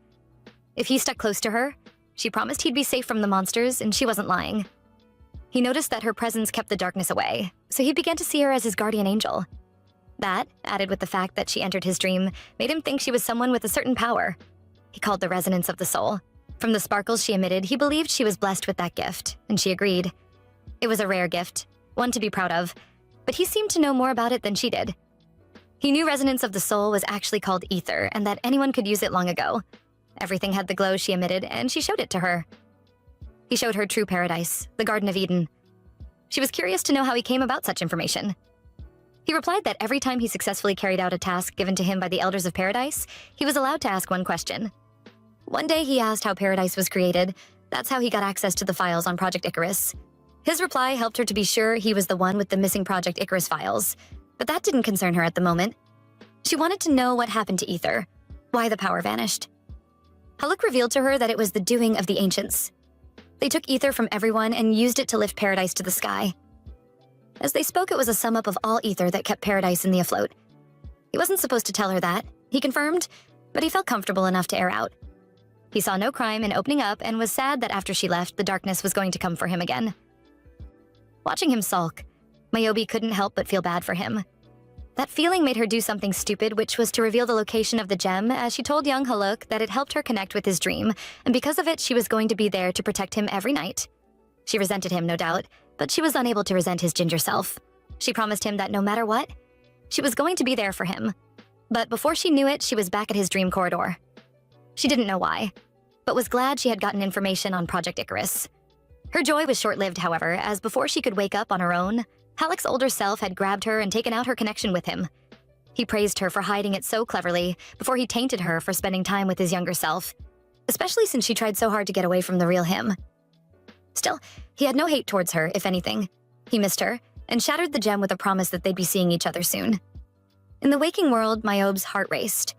If he stuck close to her, she promised he'd be safe from the monsters, and she wasn't lying. He noticed that her presence kept the darkness away, so he began to see her as his guardian angel. That, added with the fact that she entered his dream, made him think she was someone with a certain power. He called the resonance of the soul. From the sparkles she emitted, he believed she was blessed with that gift, and she agreed. It was a rare gift, one to be proud of, but he seemed to know more about it than she did. He knew resonance of the soul was actually called ether, and that anyone could use it long ago. Everything had the glow she emitted, and she showed it to her. He showed her true paradise, the Garden of Eden. She was curious to know how he came about such information. He replied that every time he successfully carried out a task given to him by the Elders of Paradise, he was allowed to ask one question. One day he asked how paradise was created. That's how he got access to the files on Project Icarus. His reply helped her to be sure he was the one with the missing Project Icarus files, but that didn't concern her at the moment. She wanted to know what happened to Ether, why the power vanished. Haluk revealed to her that it was the doing of the ancients. They took ether from everyone and used it to lift paradise to the sky. As they spoke, it was a sum up of all ether that kept paradise in the afloat. He wasn't supposed to tell her that, he confirmed, but he felt comfortable enough to air out. He saw no crime in opening up and was sad that after she left, the darkness was going to come for him again. Watching him sulk, Myobi couldn't help but feel bad for him. That feeling made her do something stupid, which was to reveal the location of the gem, as she told young Haluk that it helped her connect with his dream, and because of it, she was going to be there to protect him every night. She resented him, no doubt, but she was unable to resent his ginger self. She promised him that no matter what, she was going to be there for him. But before she knew it, she was back at his dream corridor. She didn't know why, but was glad she had gotten information on Project Icarus. Her joy was short-lived, however, as before she could wake up on her own, Haluk's older self had grabbed her and taken out her connection with him. He praised her for hiding it so cleverly before he tainted her for spending time with his younger self, especially since she tried so hard to get away from the real him. Still, he had no hate towards her, if anything. He missed her and shattered the gem with a promise that they'd be seeing each other soon. In the waking world, Myob's heart raced.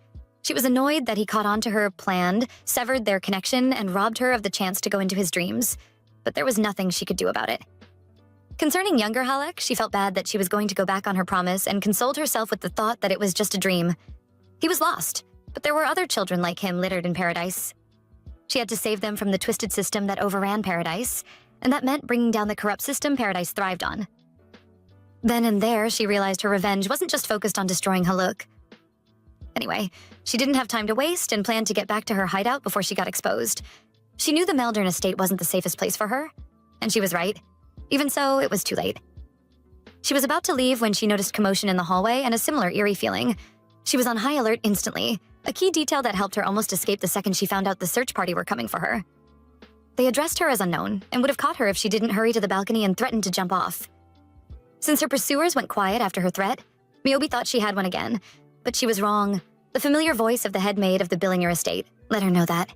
She was annoyed that he caught on to her, planned, severed their connection, and robbed her of the chance to go into his dreams. But there was nothing she could do about it. Concerning younger Halleck, she felt bad that she was going to go back on her promise and consoled herself with the thought that it was just a dream. He was lost, but there were other children like him littered in paradise. She had to save them from the twisted system that overran paradise, and that meant bringing down the corrupt system paradise thrived on. Then and there, she realized her revenge wasn't just focused on destroying Haluk. Anyway, she didn't have time to waste and planned to get back to her hideout before she got exposed. She knew the Meldern estate wasn't the safest place for her, and she was right. Even so, it was too late. She was about to leave when she noticed commotion in the hallway and a similar eerie feeling. She was on high alert instantly, a key detail that helped her almost escape the second she found out the search party were coming for her. They addressed her as unknown and would have caught her if she didn't hurry to the balcony and threatened to jump off. Since her pursuers went quiet after her threat, Miyobi thought she had one again, but she was wrong. The familiar voice of the head maid of the Billinger estate let her know that.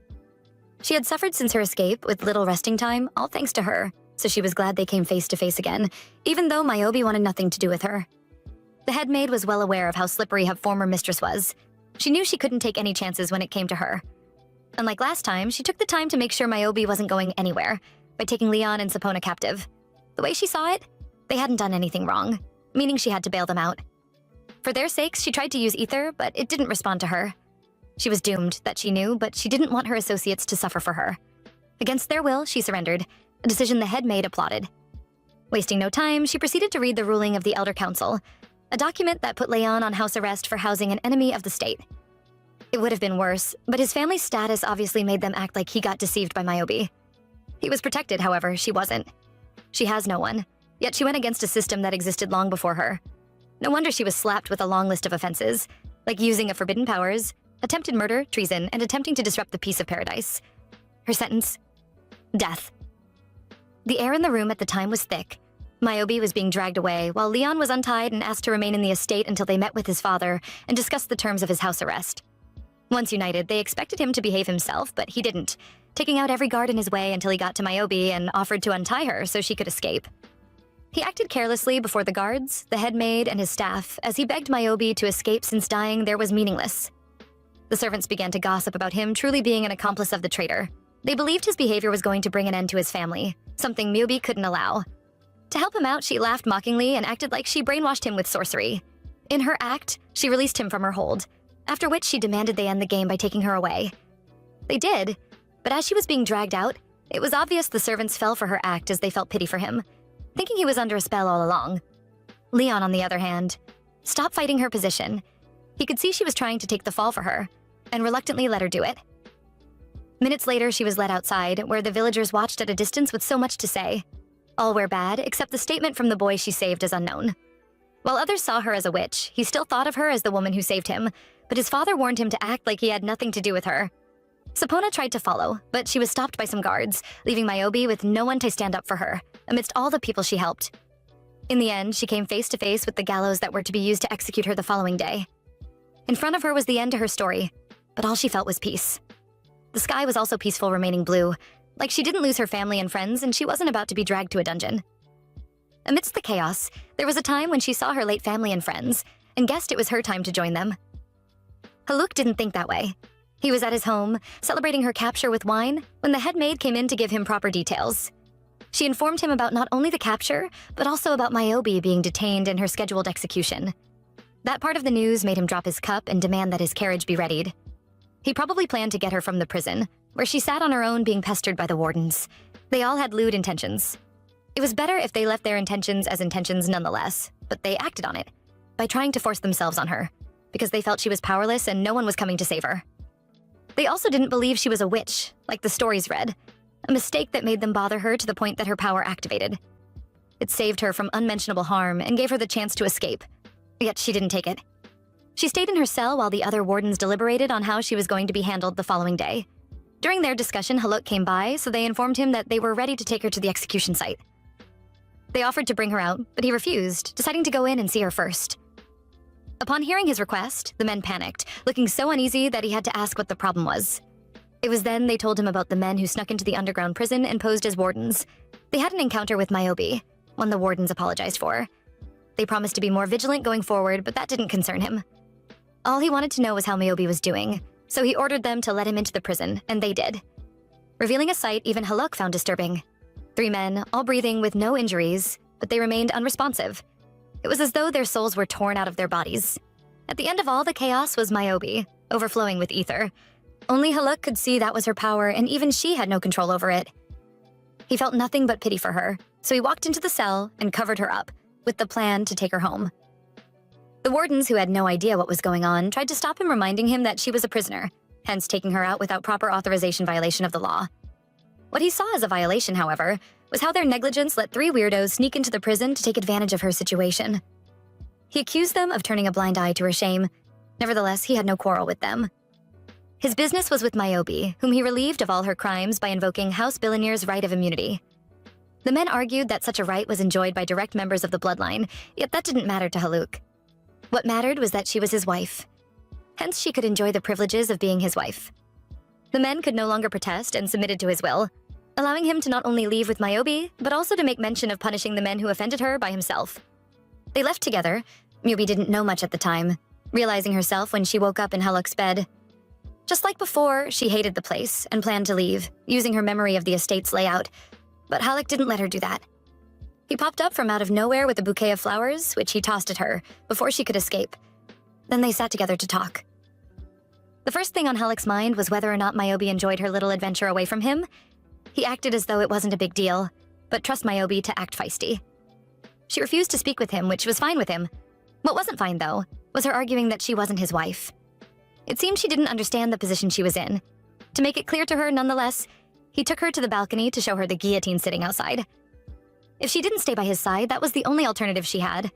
She had suffered since her escape with little resting time, all thanks to her, so she was glad they came face to face again, even though Miyobi wanted nothing to do with her. The head maid was well aware of how slippery her former mistress was. She knew she couldn't take any chances when it came to her. Unlike last time, she took the time to make sure Miyobi wasn't going anywhere by taking Leon and Sapona captive. The way she saw it, they hadn't done anything wrong, meaning she had to bail them out. For their sakes, she tried to use ether, but it didn't respond to her. She was doomed, that she knew, but she didn't want her associates to suffer for her. Against their will, she surrendered, a decision the head maid applauded. Wasting no time, she proceeded to read the ruling of the Elder Council, a document that put Leon on house arrest for housing an enemy of the state. It would have been worse, but his family's status obviously made them act like he got deceived by Miyobi. He was protected, however, she wasn't. She has no one, yet she went against a system that existed long before her. No wonder she was slapped with a long list of offenses, like using of forbidden powers, attempted murder, treason, and attempting to disrupt the peace of paradise. Her sentence? Death. The air in the room at the time was thick. Miyobi was being dragged away, while Leon was untied and asked to remain in the estate until they met with his father and discussed the terms of his house arrest. Once united, they expected him to behave himself, but he didn't, taking out every guard in his way until he got to Miyobi and offered to untie her so she could escape. He acted carelessly before the guards, the head maid, and his staff as he begged Miyobi to escape since dying there was meaningless. The servants began to gossip about him truly being an accomplice of the traitor. They believed his behavior was going to bring an end to his family, something Miyobi couldn't allow. To help him out, she laughed mockingly and acted like she brainwashed him with sorcery. In her act, she released him from her hold, after which she demanded they end the game by taking her away. They did, but as she was being dragged out, it was obvious the servants fell for her act as they felt pity for him, thinking he was under a spell all along. Leon, on the other hand, stopped fighting her position. He could see she was trying to take the fall for her, and reluctantly let her do it. Minutes later, she was led outside, where the villagers watched at a distance with so much to say. All were bad, except the statement from the boy she saved as unknown. While others saw her as a witch, he still thought of her as the woman who saved him, but his father warned him to act like he had nothing to do with her. Sapona tried to follow, but she was stopped by some guards, leaving Miyobi with no one to stand up for her, amidst all the people she helped. In the end, she came face to face with the gallows that were to be used to execute her the following day. In front of her was the end to her story, but all she felt was peace. The sky was also peaceful, remaining blue, like she didn't lose her family and friends and she wasn't about to be dragged to a dungeon. Amidst the chaos, there was a time when she saw her late family and friends and guessed it was her time to join them. Haluk didn't think that way. He was at his home, celebrating her capture with wine, when the head maid came in to give him proper details. She informed him about not only the capture, but also about Miyobi being detained and her scheduled execution. That part of the news made him drop his cup and demand that his carriage be readied. He probably planned to get her from the prison, where she sat on her own being pestered by the wardens. They all had lewd intentions. It was better if they left their intentions as intentions nonetheless, but they acted on it, by trying to force themselves on her, because they felt she was powerless and no one was coming to save her. They also didn't believe she was a witch, like the stories read, a mistake that made them bother her to the point that her power activated. It saved her from unmentionable harm and gave her the chance to escape, yet she didn't take it. She stayed in her cell while the other wardens deliberated on how she was going to be handled the following day. During their discussion, Haluk came by, so they informed him that they were ready to take her to the execution site. They offered to bring her out, but he refused, deciding to go in and see her first. Upon hearing his request, the men panicked, looking so uneasy that he had to ask what the problem was. It was then they told him about the men who snuck into the underground prison and posed as wardens. They had an encounter with Miyobi, one the wardens apologized for. They promised to be more vigilant going forward, but that didn't concern him. All he wanted to know was how Mayobi was doing, so he ordered them to let him into the prison, and they did. Revealing a sight even Haluk found disturbing. 3 men, all breathing with no injuries, but they remained unresponsive. It was as though their souls were torn out of their bodies. At the end of all the chaos was Mayobi, overflowing with ether. Only Haluk could see that was her power, and even she had no control over it. He felt nothing but pity for her, so he walked into the cell and covered her up, with the plan to take her home. The wardens, who had no idea what was going on, tried to stop him, reminding him that she was a prisoner, hence taking her out without proper authorization violation of the law. What he saw as a violation, however, was how their negligence let 3 weirdos sneak into the prison to take advantage of her situation. He accused them of turning a blind eye to her shame. Nevertheless, he had no quarrel with them. His business was with Mayobi, whom he relieved of all her crimes by invoking House Billinier's right of immunity. The men argued that such a right was enjoyed by direct members of the bloodline, yet that didn't matter to Haluk. What mattered was that she was his wife. Hence, she could enjoy the privileges of being his wife. The men could no longer protest and submitted to his will, allowing him to not only leave with Mayobi, but also to make mention of punishing the men who offended her by himself. They left together. Mayobi didn't know much at the time, realizing herself when she woke up in Haluk's bed. Just like before, she hated the place and planned to leave, using her memory of the estate's layout, but Haluk didn't let her do that. He popped up from out of nowhere with a bouquet of flowers, which he tossed at her before she could escape. Then they sat together to talk. The first thing on Haluk's mind was whether or not Mayobi enjoyed her little adventure away from him. He acted as though it wasn't a big deal, but trust Mayobi to act feisty. She refused to speak with him, which was fine with him. What wasn't fine, though, was her arguing that she wasn't his wife. It seemed she didn't understand the position she was in. To make it clear to her, nonetheless, he took her to the balcony to show her the guillotine sitting outside. If she didn't stay by his side, that was the only alternative she had.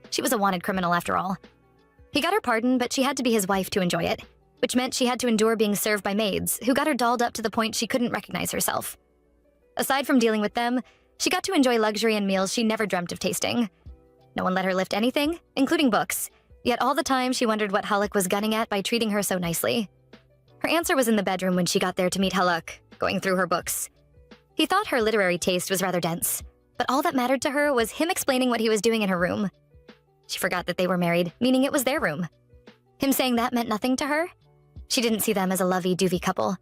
She was a wanted criminal, after all. He got her pardon, but she had to be his wife to enjoy it, which meant she had to endure being served by maids, who got her dolled up to the point she couldn't recognize herself. Aside from dealing with them, she got to enjoy luxury and meals she never dreamt of tasting. No one let her lift anything, including books, yet all the time she wondered what Haluk was gunning at by treating her so nicely. Her answer was in the bedroom when she got there to meet Haluk, going through her books. He thought her literary taste was rather dense, but all that mattered to her was him explaining what he was doing in her room. She forgot that they were married, meaning it was their room. Him saying that meant nothing to her? She didn't see them as a lovey-dovey couple,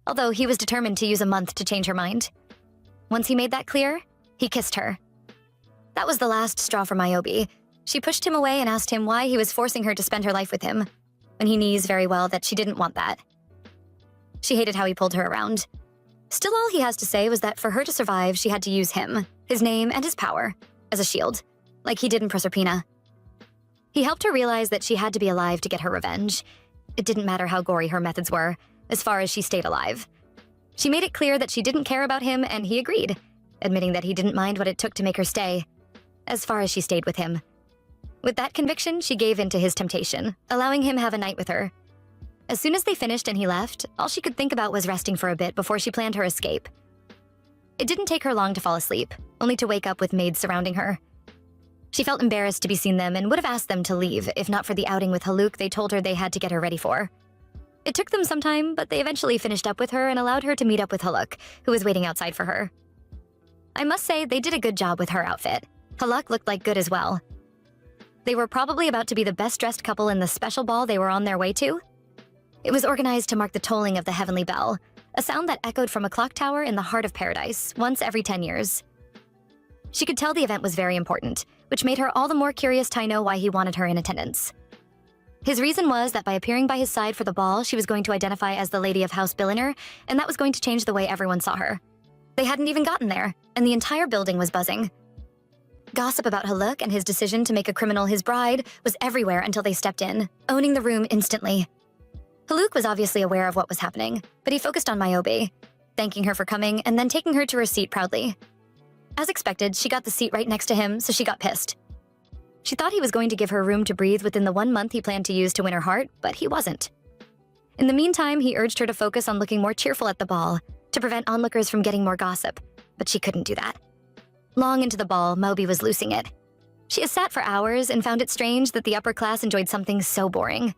although he was determined to use a month to change her mind. Once he made that clear, he kissed her. That was the last straw for Mayobi. She pushed him away and asked him why he was forcing her to spend her life with him, when he knew very well that she didn't want that. She hated how he pulled her around. Still, all he has to say was that for her to survive, she had to use him, his name, and his power, as a shield, like he did in Proserpina. He helped her realize that she had to be alive to get her revenge. It didn't matter how gory her methods were, as far as she stayed alive. She made it clear that she didn't care about him, and he agreed, admitting that he didn't mind what it took to make her stay, as far as she stayed with him. With that conviction, she gave in to his temptation, allowing him have a night with her. As soon as they finished and he left, all she could think about was resting for a bit before she planned her escape. It didn't take her long to fall asleep, only to wake up with maids surrounding her. She felt embarrassed to be seen them and would have asked them to leave if not for the outing with Haluk they told her they had to get her ready for. It took them some time, but they eventually finished up with her and allowed her to meet up with Haluk, who was waiting outside for her. I must say, they did a good job with her outfit. Haluk looked like good as well. They were probably about to be the best-dressed couple in the special ball they were on their way to. It was organized to mark the tolling of the heavenly bell, a sound that echoed from a clock tower in the heart of paradise, once every 10 years. She could tell the event was very important, which made her all the more curious to know why he wanted her in attendance. His reason was that by appearing by his side for the ball, she was going to identify as the Lady of House Billiner, and that was going to change the way everyone saw her. They hadn't even gotten there, and the entire building was buzzing. Gossip about Haluk and his decision to make a criminal his bride was everywhere until they stepped in, owning the room instantly. Haluk was obviously aware of what was happening, but he focused on Mayobi, thanking her for coming and then taking her to her seat proudly. As expected, she got the seat right next to him, so she got pissed. She thought he was going to give her room to breathe within the 1 month he planned to use to win her heart, but he wasn't. In the meantime, he urged her to focus on looking more cheerful at the ball, to prevent onlookers from getting more gossip, but she couldn't do that. Long into the ball, Moby was losing it. She had sat for hours and found it strange that the upper class enjoyed something so boring.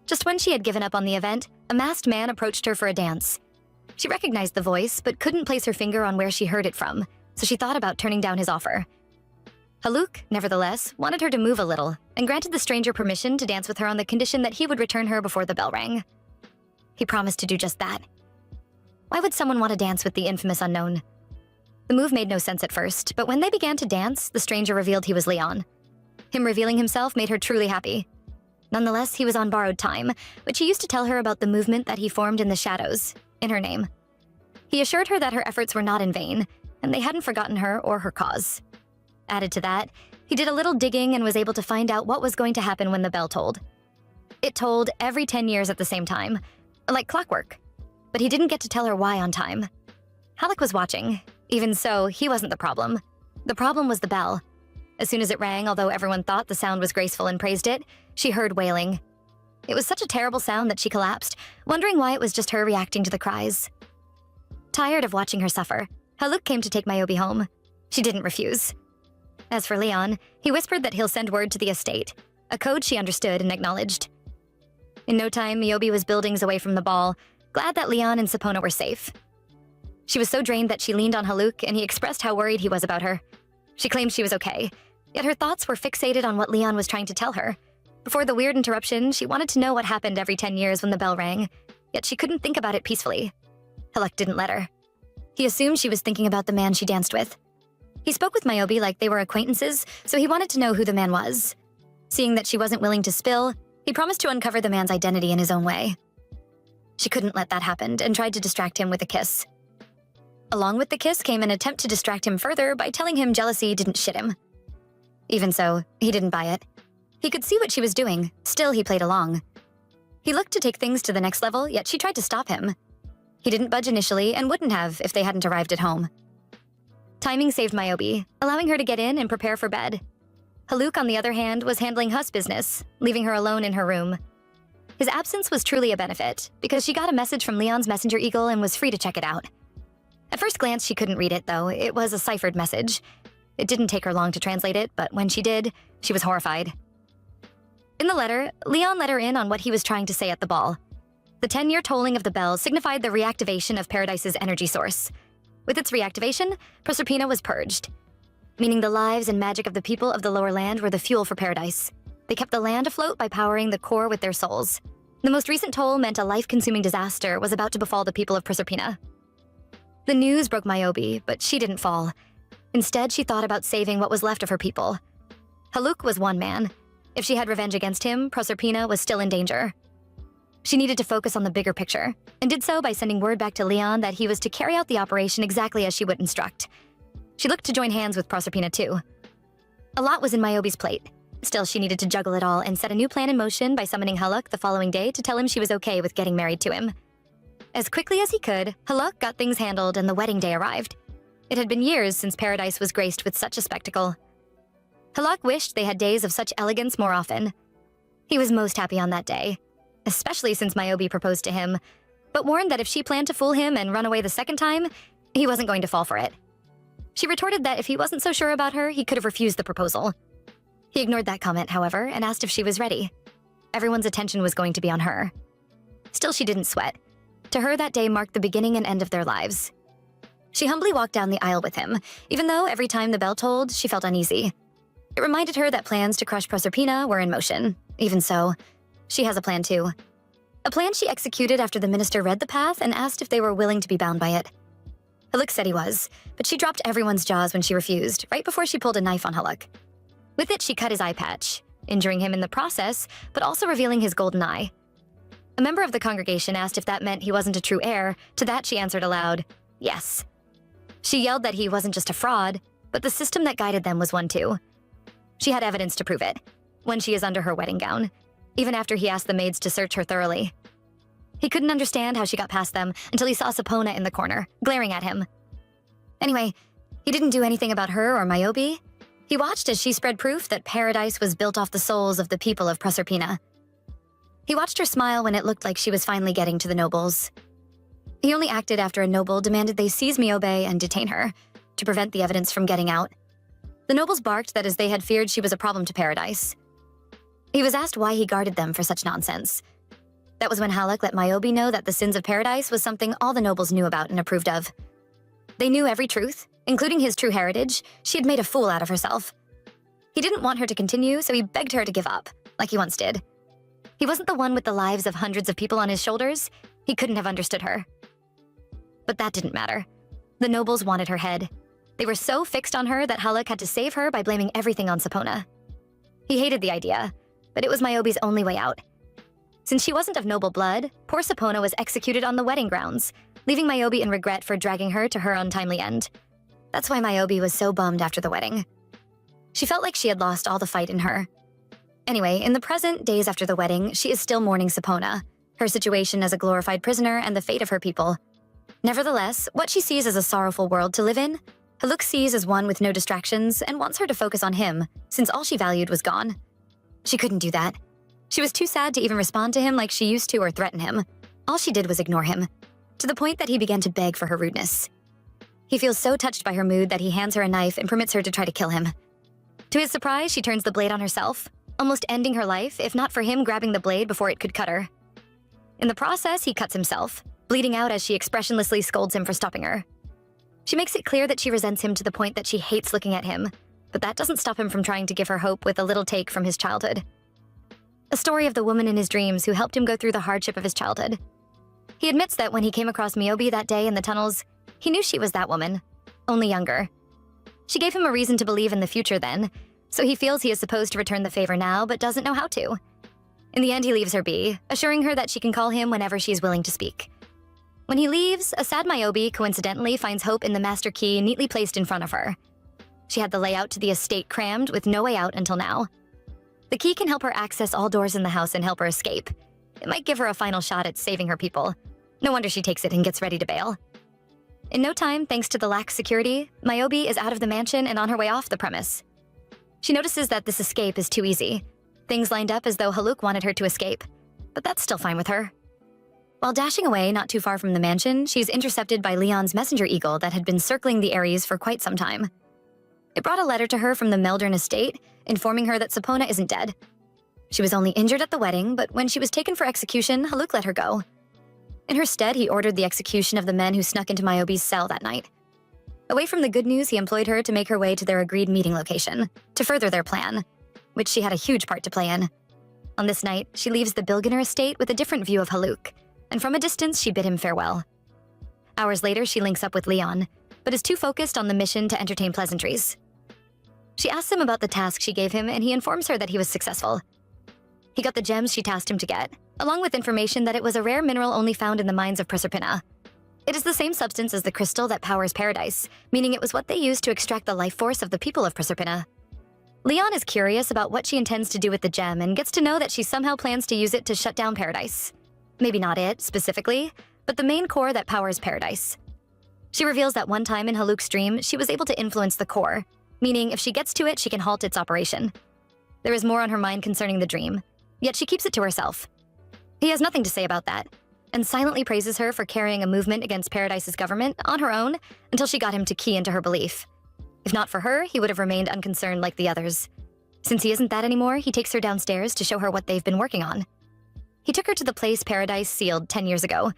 Just when she had given up on the event, a masked man approached her for a dance. She recognized the voice, but couldn't place her finger on where she heard it from, so she thought about turning down his offer. Haluk, nevertheless, wanted her to move a little and granted the stranger permission to dance with her on the condition that he would return her before the bell rang. He promised to do just that. Why would someone want to dance with the infamous unknown? The move made no sense at first, but when they began to dance, the stranger revealed he was Leon. Him revealing himself made her truly happy. Nonetheless, he was on borrowed time, which he used to tell her about the movement that he formed in the shadows, in her name. He assured her that her efforts were not in vain, and they hadn't forgotten her or her cause. Added to that, he did a little digging and was able to find out what was going to happen when the bell tolled. It tolled every 10 years at the same time, like clockwork. But he didn't get to tell her why on time. Haluk was watching. Even so, he wasn't the problem. The problem was the bell. As soon as it rang, although everyone thought the sound was graceful and praised it, she heard wailing. It was such a terrible sound that she collapsed, wondering why it was just her reacting to the cries. Tired of watching her suffer, Haluk came to take Myobi home. She didn't refuse. As for Leon, he whispered that he'll send word to the estate, a code she understood and acknowledged. In no time, Myobi was buildings away from the ball, glad that Leon and Sapona were safe. She was so drained that she leaned on Haluk and he expressed how worried he was about her. She claimed she was okay, yet her thoughts were fixated on what Leon was trying to tell her. Before the weird interruption, she wanted to know what happened every 10 years when the bell rang, yet she couldn't think about it peacefully. Haluk didn't let her. He assumed she was thinking about the man she danced with. He spoke with Myobi like they were acquaintances, so he wanted to know who the man was. Seeing that she wasn't willing to spill, he promised to uncover the man's identity in his own way. She couldn't let that happen and tried to distract him with a kiss. Along with the kiss came an attempt to distract him further by telling him jealousy didn't shit him. Even so, he didn't buy it. He could see what she was doing, still he played along. He looked to take things to the next level, yet she tried to stop him. He didn't budge initially and wouldn't have if they hadn't arrived at home. Timing saved Myobi, allowing her to get in and prepare for bed. Haluk, on the other hand, was handling Huss business, leaving her alone in her room. His absence was truly a benefit, because she got a message from Leon's messenger eagle and was free to check it out. At first glance, she couldn't read it, though. It was a ciphered message. It didn't take her long to translate it, but when she did, she was horrified. In the letter, Leon let her in on what he was trying to say at the ball. The 10-year tolling of the bell signified the reactivation of Paradise's energy source. With its reactivation, Proserpina was purged, meaning the lives and magic of the people of the lower land were the fuel for Paradise. They kept the land afloat by powering the core with their souls. The most recent toll meant a life-consuming disaster was about to befall the people of Proserpina. The news broke Myobi, but she didn't fall. Instead, she thought about saving what was left of her people. Haluk was one man. If she had revenge against him, Proserpina was still in danger. She needed to focus on the bigger picture, and did so by sending word back to Leon that he was to carry out the operation exactly as she would instruct. She looked to join hands with Proserpina too. A lot was in Myobi's plate. Still, she needed to juggle it all and set a new plan in motion by summoning Haluk the following day to tell him she was okay with getting married to him. As quickly as he could, Haluk got things handled and the wedding day arrived. It had been years since Paradise was graced with such a spectacle. Haluk wished they had days of such elegance more often. He was most happy on that day, especially since Myobi proposed to him, but warned that if she planned to fool him and run away the second time, he wasn't going to fall for it. She retorted that if he wasn't so sure about her, he could have refused the proposal. He ignored that comment, however, and asked if she was ready. Everyone's attention was going to be on her. Still, she didn't sweat. To her, that day marked the beginning and end of their lives. She humbly walked down the aisle with him, even though every time the bell tolled, she felt uneasy. It reminded her that plans to crush Proserpina were in motion. Even so, she has a plan too. A plan she executed after the minister read the path and asked if they were willing to be bound by it. Haluk said he was, but she dropped everyone's jaws when she refused, right before she pulled a knife on Haluk. With it, she cut his eye patch, injuring him in the process, but also revealing his golden eye. A member of the congregation asked if that meant he wasn't a true heir. To that, she answered aloud, yes. She yelled that he wasn't just a fraud, but the system that guided them was one too. She had evidence to prove it, when she is under her wedding gown, even after he asked the maids to search her thoroughly. He couldn't understand how she got past them until he saw Sapona in the corner, glaring at him. Anyway, he didn't do anything about her or Myobi. He watched as she spread proof that Paradise was built off the souls of the people of Proserpina. He watched her smile when it looked like she was finally getting to the nobles. He only acted after a noble demanded they seize Myobi and detain her, to prevent the evidence from getting out. The nobles barked that as they had feared she was a problem to Paradise. He was asked why he guarded them for such nonsense. That was when Haluk let Myobi know that the sins of Paradise was something all the nobles knew about and approved of. They knew every truth, including his true heritage. She had made a fool out of herself. He didn't want her to continue, so he begged her to give up, like he once did. He wasn't the one with the lives of hundreds of people on his shoulders. He couldn't have understood her. But that didn't matter. The nobles wanted her head. They were so fixed on her that Haluk had to save her by blaming everything on Sapona. He hated the idea, but it was Myobi's only way out. Since she wasn't of noble blood, poor Sapona was executed on the wedding grounds, leaving Myobi in regret for dragging her to her untimely end. That's why Myobi was so bummed after the wedding. She felt like she had lost all the fight in her. Anyway, in the present, days after the wedding, she is still mourning Sapona, her situation as a glorified prisoner and the fate of her people. Nevertheless, what she sees as a sorrowful world to live in, Haluk sees as one with no distractions and wants her to focus on him, since all she valued was gone. She couldn't do that. She was too sad to even respond to him like she used to or threaten him. All she did was ignore him, to the point that he began to beg for her rudeness. He feels so touched by her mood that he hands her a knife and permits her to try to kill him. To his surprise, she turns the blade on herself, almost ending her life, if not for him grabbing the blade before it could cut her. In the process, he cuts himself, bleeding out as she expressionlessly scolds him for stopping her. She makes it clear that she resents him to the point that she hates looking at him, but that doesn't stop him from trying to give her hope with a little take from his childhood. A story of the woman in his dreams who helped him go through the hardship of his childhood. He admits that when he came across Myobi that day in the tunnels, he knew she was that woman, only younger. She gave him a reason to believe in the future then, so he feels he is supposed to return the favor now but doesn't know how to. In the end, he leaves her be, assuring her that she can call him whenever she is willing to speak. When he leaves, a sad Myobi coincidentally finds hope in the master key neatly placed in front of her. She had the layout to the estate crammed with no way out until now. The key can help her access all doors in the house and help her escape. It might give her a final shot at saving her people. No wonder she takes it and gets ready to bail. In no time, thanks to the lax security, Myobi is out of the mansion and on her way off the premise. She notices that this escape is too easy. Things lined up as though Haluk wanted her to escape, but that's still fine with her. While dashing away not too far from the mansion, she's intercepted by Leon's messenger eagle that had been circling the Ares for quite some time. It brought a letter to her from the Meldern estate, informing her that Sapona isn't dead. She was only injured at the wedding, but when she was taken for execution, Haluk let her go. In her stead, he ordered the execution of the men who snuck into Myobi's cell that night. Away from the good news, he employed her to make her way to their agreed meeting location, to further their plan, which she had a huge part to play in. On this night, she leaves the Bilgener estate with a different view of Haluk, and from a distance, she bid him farewell. Hours later, she links up with Leon, but is too focused on the mission to entertain pleasantries. She asks him about the task she gave him, and he informs her that he was successful. He got the gems she tasked him to get, along with information that it was a rare mineral only found in the mines of Proserpina. It is the same substance as the crystal that powers Paradise, meaning it was what they used to extract the life force of the people of Proserpina. Leon is curious about what she intends to do with the gem and gets to know that she somehow plans to use it to shut down Paradise. Maybe not it, specifically, but the main core that powers Paradise. She reveals that one time in Haluk's dream, she was able to influence the core, meaning if she gets to it, she can halt its operation. There is more on her mind concerning the dream, yet she keeps it to herself. He has nothing to say about that, and silently praises her for carrying a movement against Paradise's government on her own until she got him to key into her belief. If not for her, he would have remained unconcerned like the others. Since he isn't that anymore, he takes her downstairs to show her what they've been working on. He took her to the place Paradise sealed 10 years ago,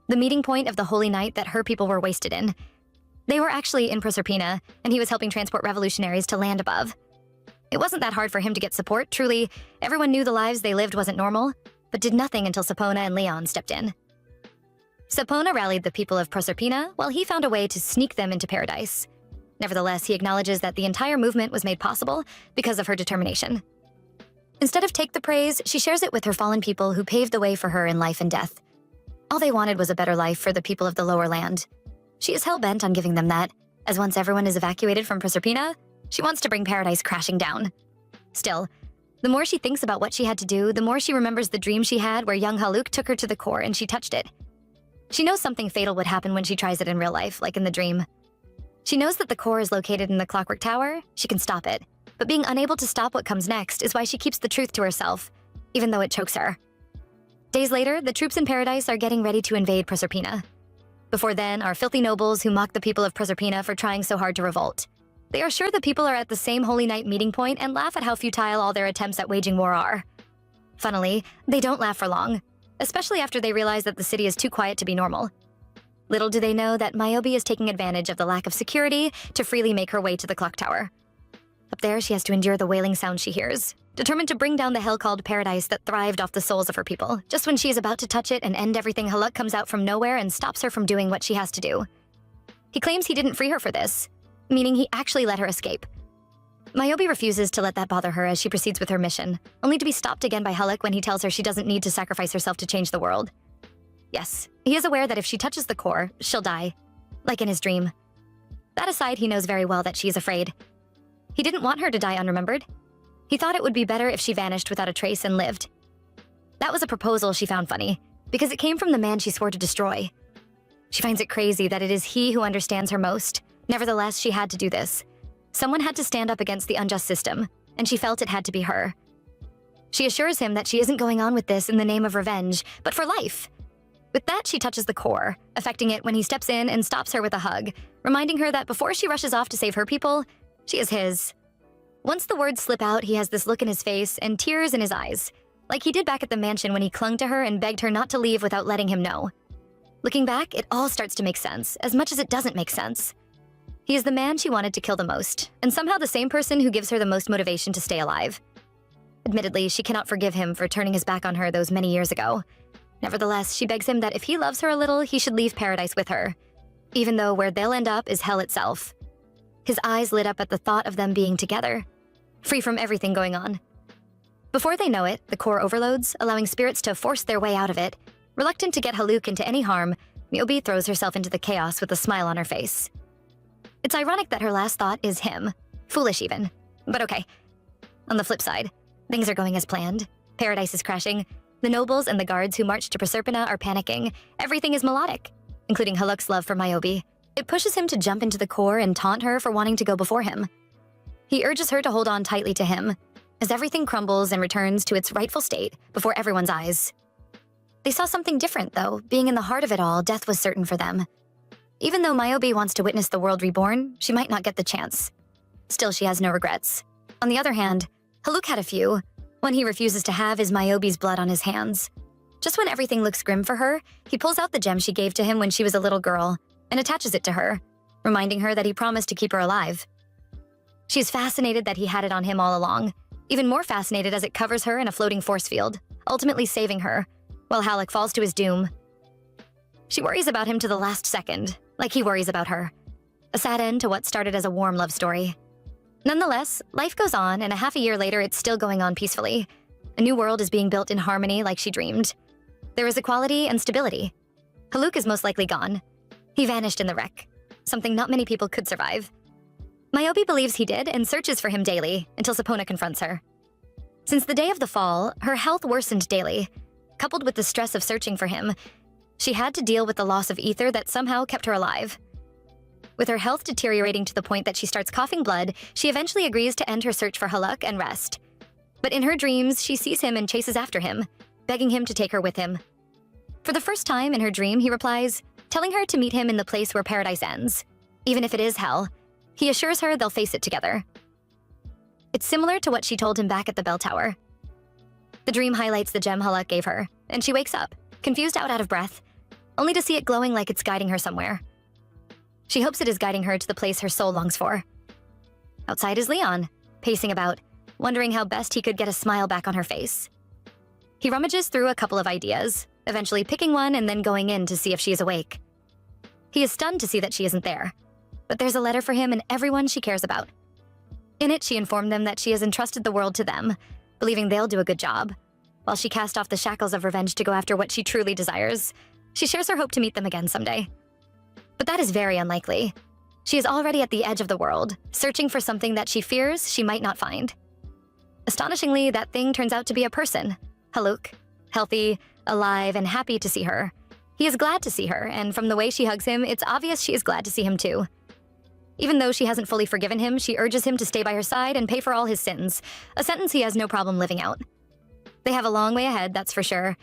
the meeting point of the holy night that her people were wasted in. They were actually in Proserpina, and he was helping transport revolutionaries to land above. It wasn't that hard for him to get support, truly. Everyone knew the lives they lived wasn't normal, but did nothing until Sapona and Leon stepped in. Sapona rallied the people of Proserpina, while he found a way to sneak them into Paradise. Nevertheless, he acknowledges that the entire movement was made possible because of her determination. Instead of take the praise, she shares it with her fallen people who paved the way for her in life and death. All they wanted was a better life for the people of the lower land. She is hell-bent on giving them that, as once everyone is evacuated from Proserpina, she wants to bring Paradise crashing down. Still, the more she thinks about what she had to do, the more she remembers the dream she had where young Haluk took her to the core and she touched it. She knows something fatal would happen when she tries it in real life, like in the dream. She knows that the core is located in the Clockwork Tower, she can stop it, but being unable to stop what comes next is why she keeps the truth to herself, even though it chokes her. Days later, the troops in Paradise are getting ready to invade Proserpina. Before then are filthy nobles who mock the people of Proserpina for trying so hard to revolt. They are sure the people are at the same Holy Night meeting point and laugh at how futile all their attempts at waging war are. Funnily, they don't laugh for long, especially after they realize that the city is too quiet to be normal. Little do they know that Myobi is taking advantage of the lack of security to freely make her way to the clock tower. A Up there, she has to endure the wailing sound she hears, determined to bring down the hell-called paradise that thrived off the souls of her people. Just when she is about to touch it and end everything, Haluk comes out from nowhere and stops her from doing what she has to do. He claims he didn't free her for this, meaning he actually let her escape. Myobi refuses to let that bother her as she proceeds with her mission, only to be stopped again by Haluk when he tells her she doesn't need to sacrifice herself to change the world. Yes, he is aware that if she touches the core, she'll die, like in his dream. That aside, he knows very well that she is afraid. He didn't want her to die unremembered. He thought it would be better if she vanished without a trace and lived. That was a proposal she found funny, because it came from the man she swore to destroy. She finds it crazy that it is he who understands her most. Nevertheless, she had to do this. Someone had to stand up against the unjust system, and she felt it had to be her. She assures him that she isn't going on with this in the name of revenge, but for life. With that, she touches the core, affecting it when he steps in and stops her with a hug, reminding her that before she rushes off to save her people, she is his. Once the words slip out, he has this look in his face and tears in his eyes, like he did back at the mansion when he clung to her and begged her not to leave without letting him know. Looking back, it all starts to make sense, as much as it doesn't make sense. He is the man she wanted to kill the most, and somehow the same person who gives her the most motivation to stay alive. Admittedly, she cannot forgive him for turning his back on her those many years ago. Nevertheless, she begs him that if he loves her a little, he should leave paradise with her, even though where they'll end up is hell itself. His eyes lit up at the thought of them being together, free from everything going on. Before they know it, the core overloads, allowing spirits to force their way out of it. Reluctant to get Haluk into any harm, Myobi throws herself into the chaos with a smile on her face. It's ironic that her last thought is him. Foolish even. But okay. On the flip side, things are going as planned. Paradise is crashing. The nobles and the guards who marched to Proserpina are panicking. Everything is melodic, including Haluk's love for Myobi. It pushes him to jump into the core and taunt her for wanting to go before him. He urges her to hold on tightly to him, as everything crumbles and returns to its rightful state before everyone's eyes. They saw something different, though. Being in the heart of it all, death was certain for them. Even though Myobi wants to witness the world reborn, she might not get the chance. Still, she has no regrets. On the other hand, Haluk had a few. One he refuses to have is Myobi's blood on his hands. Just when everything looks grim for her, he pulls out the gem she gave to him when she was a little girl and attaches it to her, reminding her that he promised to keep her alive. She is fascinated that he had it on him all along, even more fascinated as it covers her in a floating force field, ultimately saving her, while Haluk falls to his doom. She worries about him to the last second, like he worries about her. A sad end to what started as a warm love story. Nonetheless, life goes on, and a half a year later, it's still going on peacefully. A new world is being built in harmony like she dreamed. There is equality and stability. Haluk is most likely gone. He vanished in the wreck, something not many people could survive. Myobi believes he did and searches for him daily until Sapona confronts her. Since the day of the fall, her health worsened daily. Coupled with the stress of searching for him, she had to deal with the loss of ether that somehow kept her alive. With her health deteriorating to the point that she starts coughing blood, she eventually agrees to end her search for Haluk and rest. But in her dreams, she sees him and chases after him, begging him to take her with him. For the first time in her dream, he replies, telling her to meet him in the place where paradise ends. Even if it is hell, he assures her they'll face it together. It's similar to what she told him back at the bell tower. The dream highlights the gem Haluk gave her, and she wakes up, confused out of breath, only to see it glowing like it's guiding her somewhere. She hopes it is guiding her to the place her soul longs for. Outside is Leon, pacing about, wondering how best he could get a smile back on her face. He rummages through a couple of ideas, eventually picking one and then going in to see if she is awake. He is stunned to see that she isn't there, but there's a letter for him and everyone she cares about. In it, she informed them that she has entrusted the world to them, believing they'll do a good job. While she cast off the shackles of revenge to go after what she truly desires, she shares her hope to meet them again someday. But that is very unlikely. She is already at the edge of the world, searching for something that she fears she might not find. Astonishingly, that thing turns out to be a person, Haluk, healthy, alive, and happy to see her. He is glad to see her, and from the way she hugs him, it's obvious she is glad to see him too. Even though she hasn't fully forgiven him, she urges him to stay by her side and pay for all his sins, a sentence he has no problem living out. They have a long way ahead, that's for sure,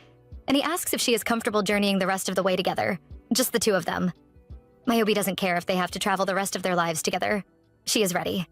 and he asks if she is comfortable journeying the rest of the way together, just the two of them. Myobi doesn't care if they have to travel the rest of their lives together. She is ready.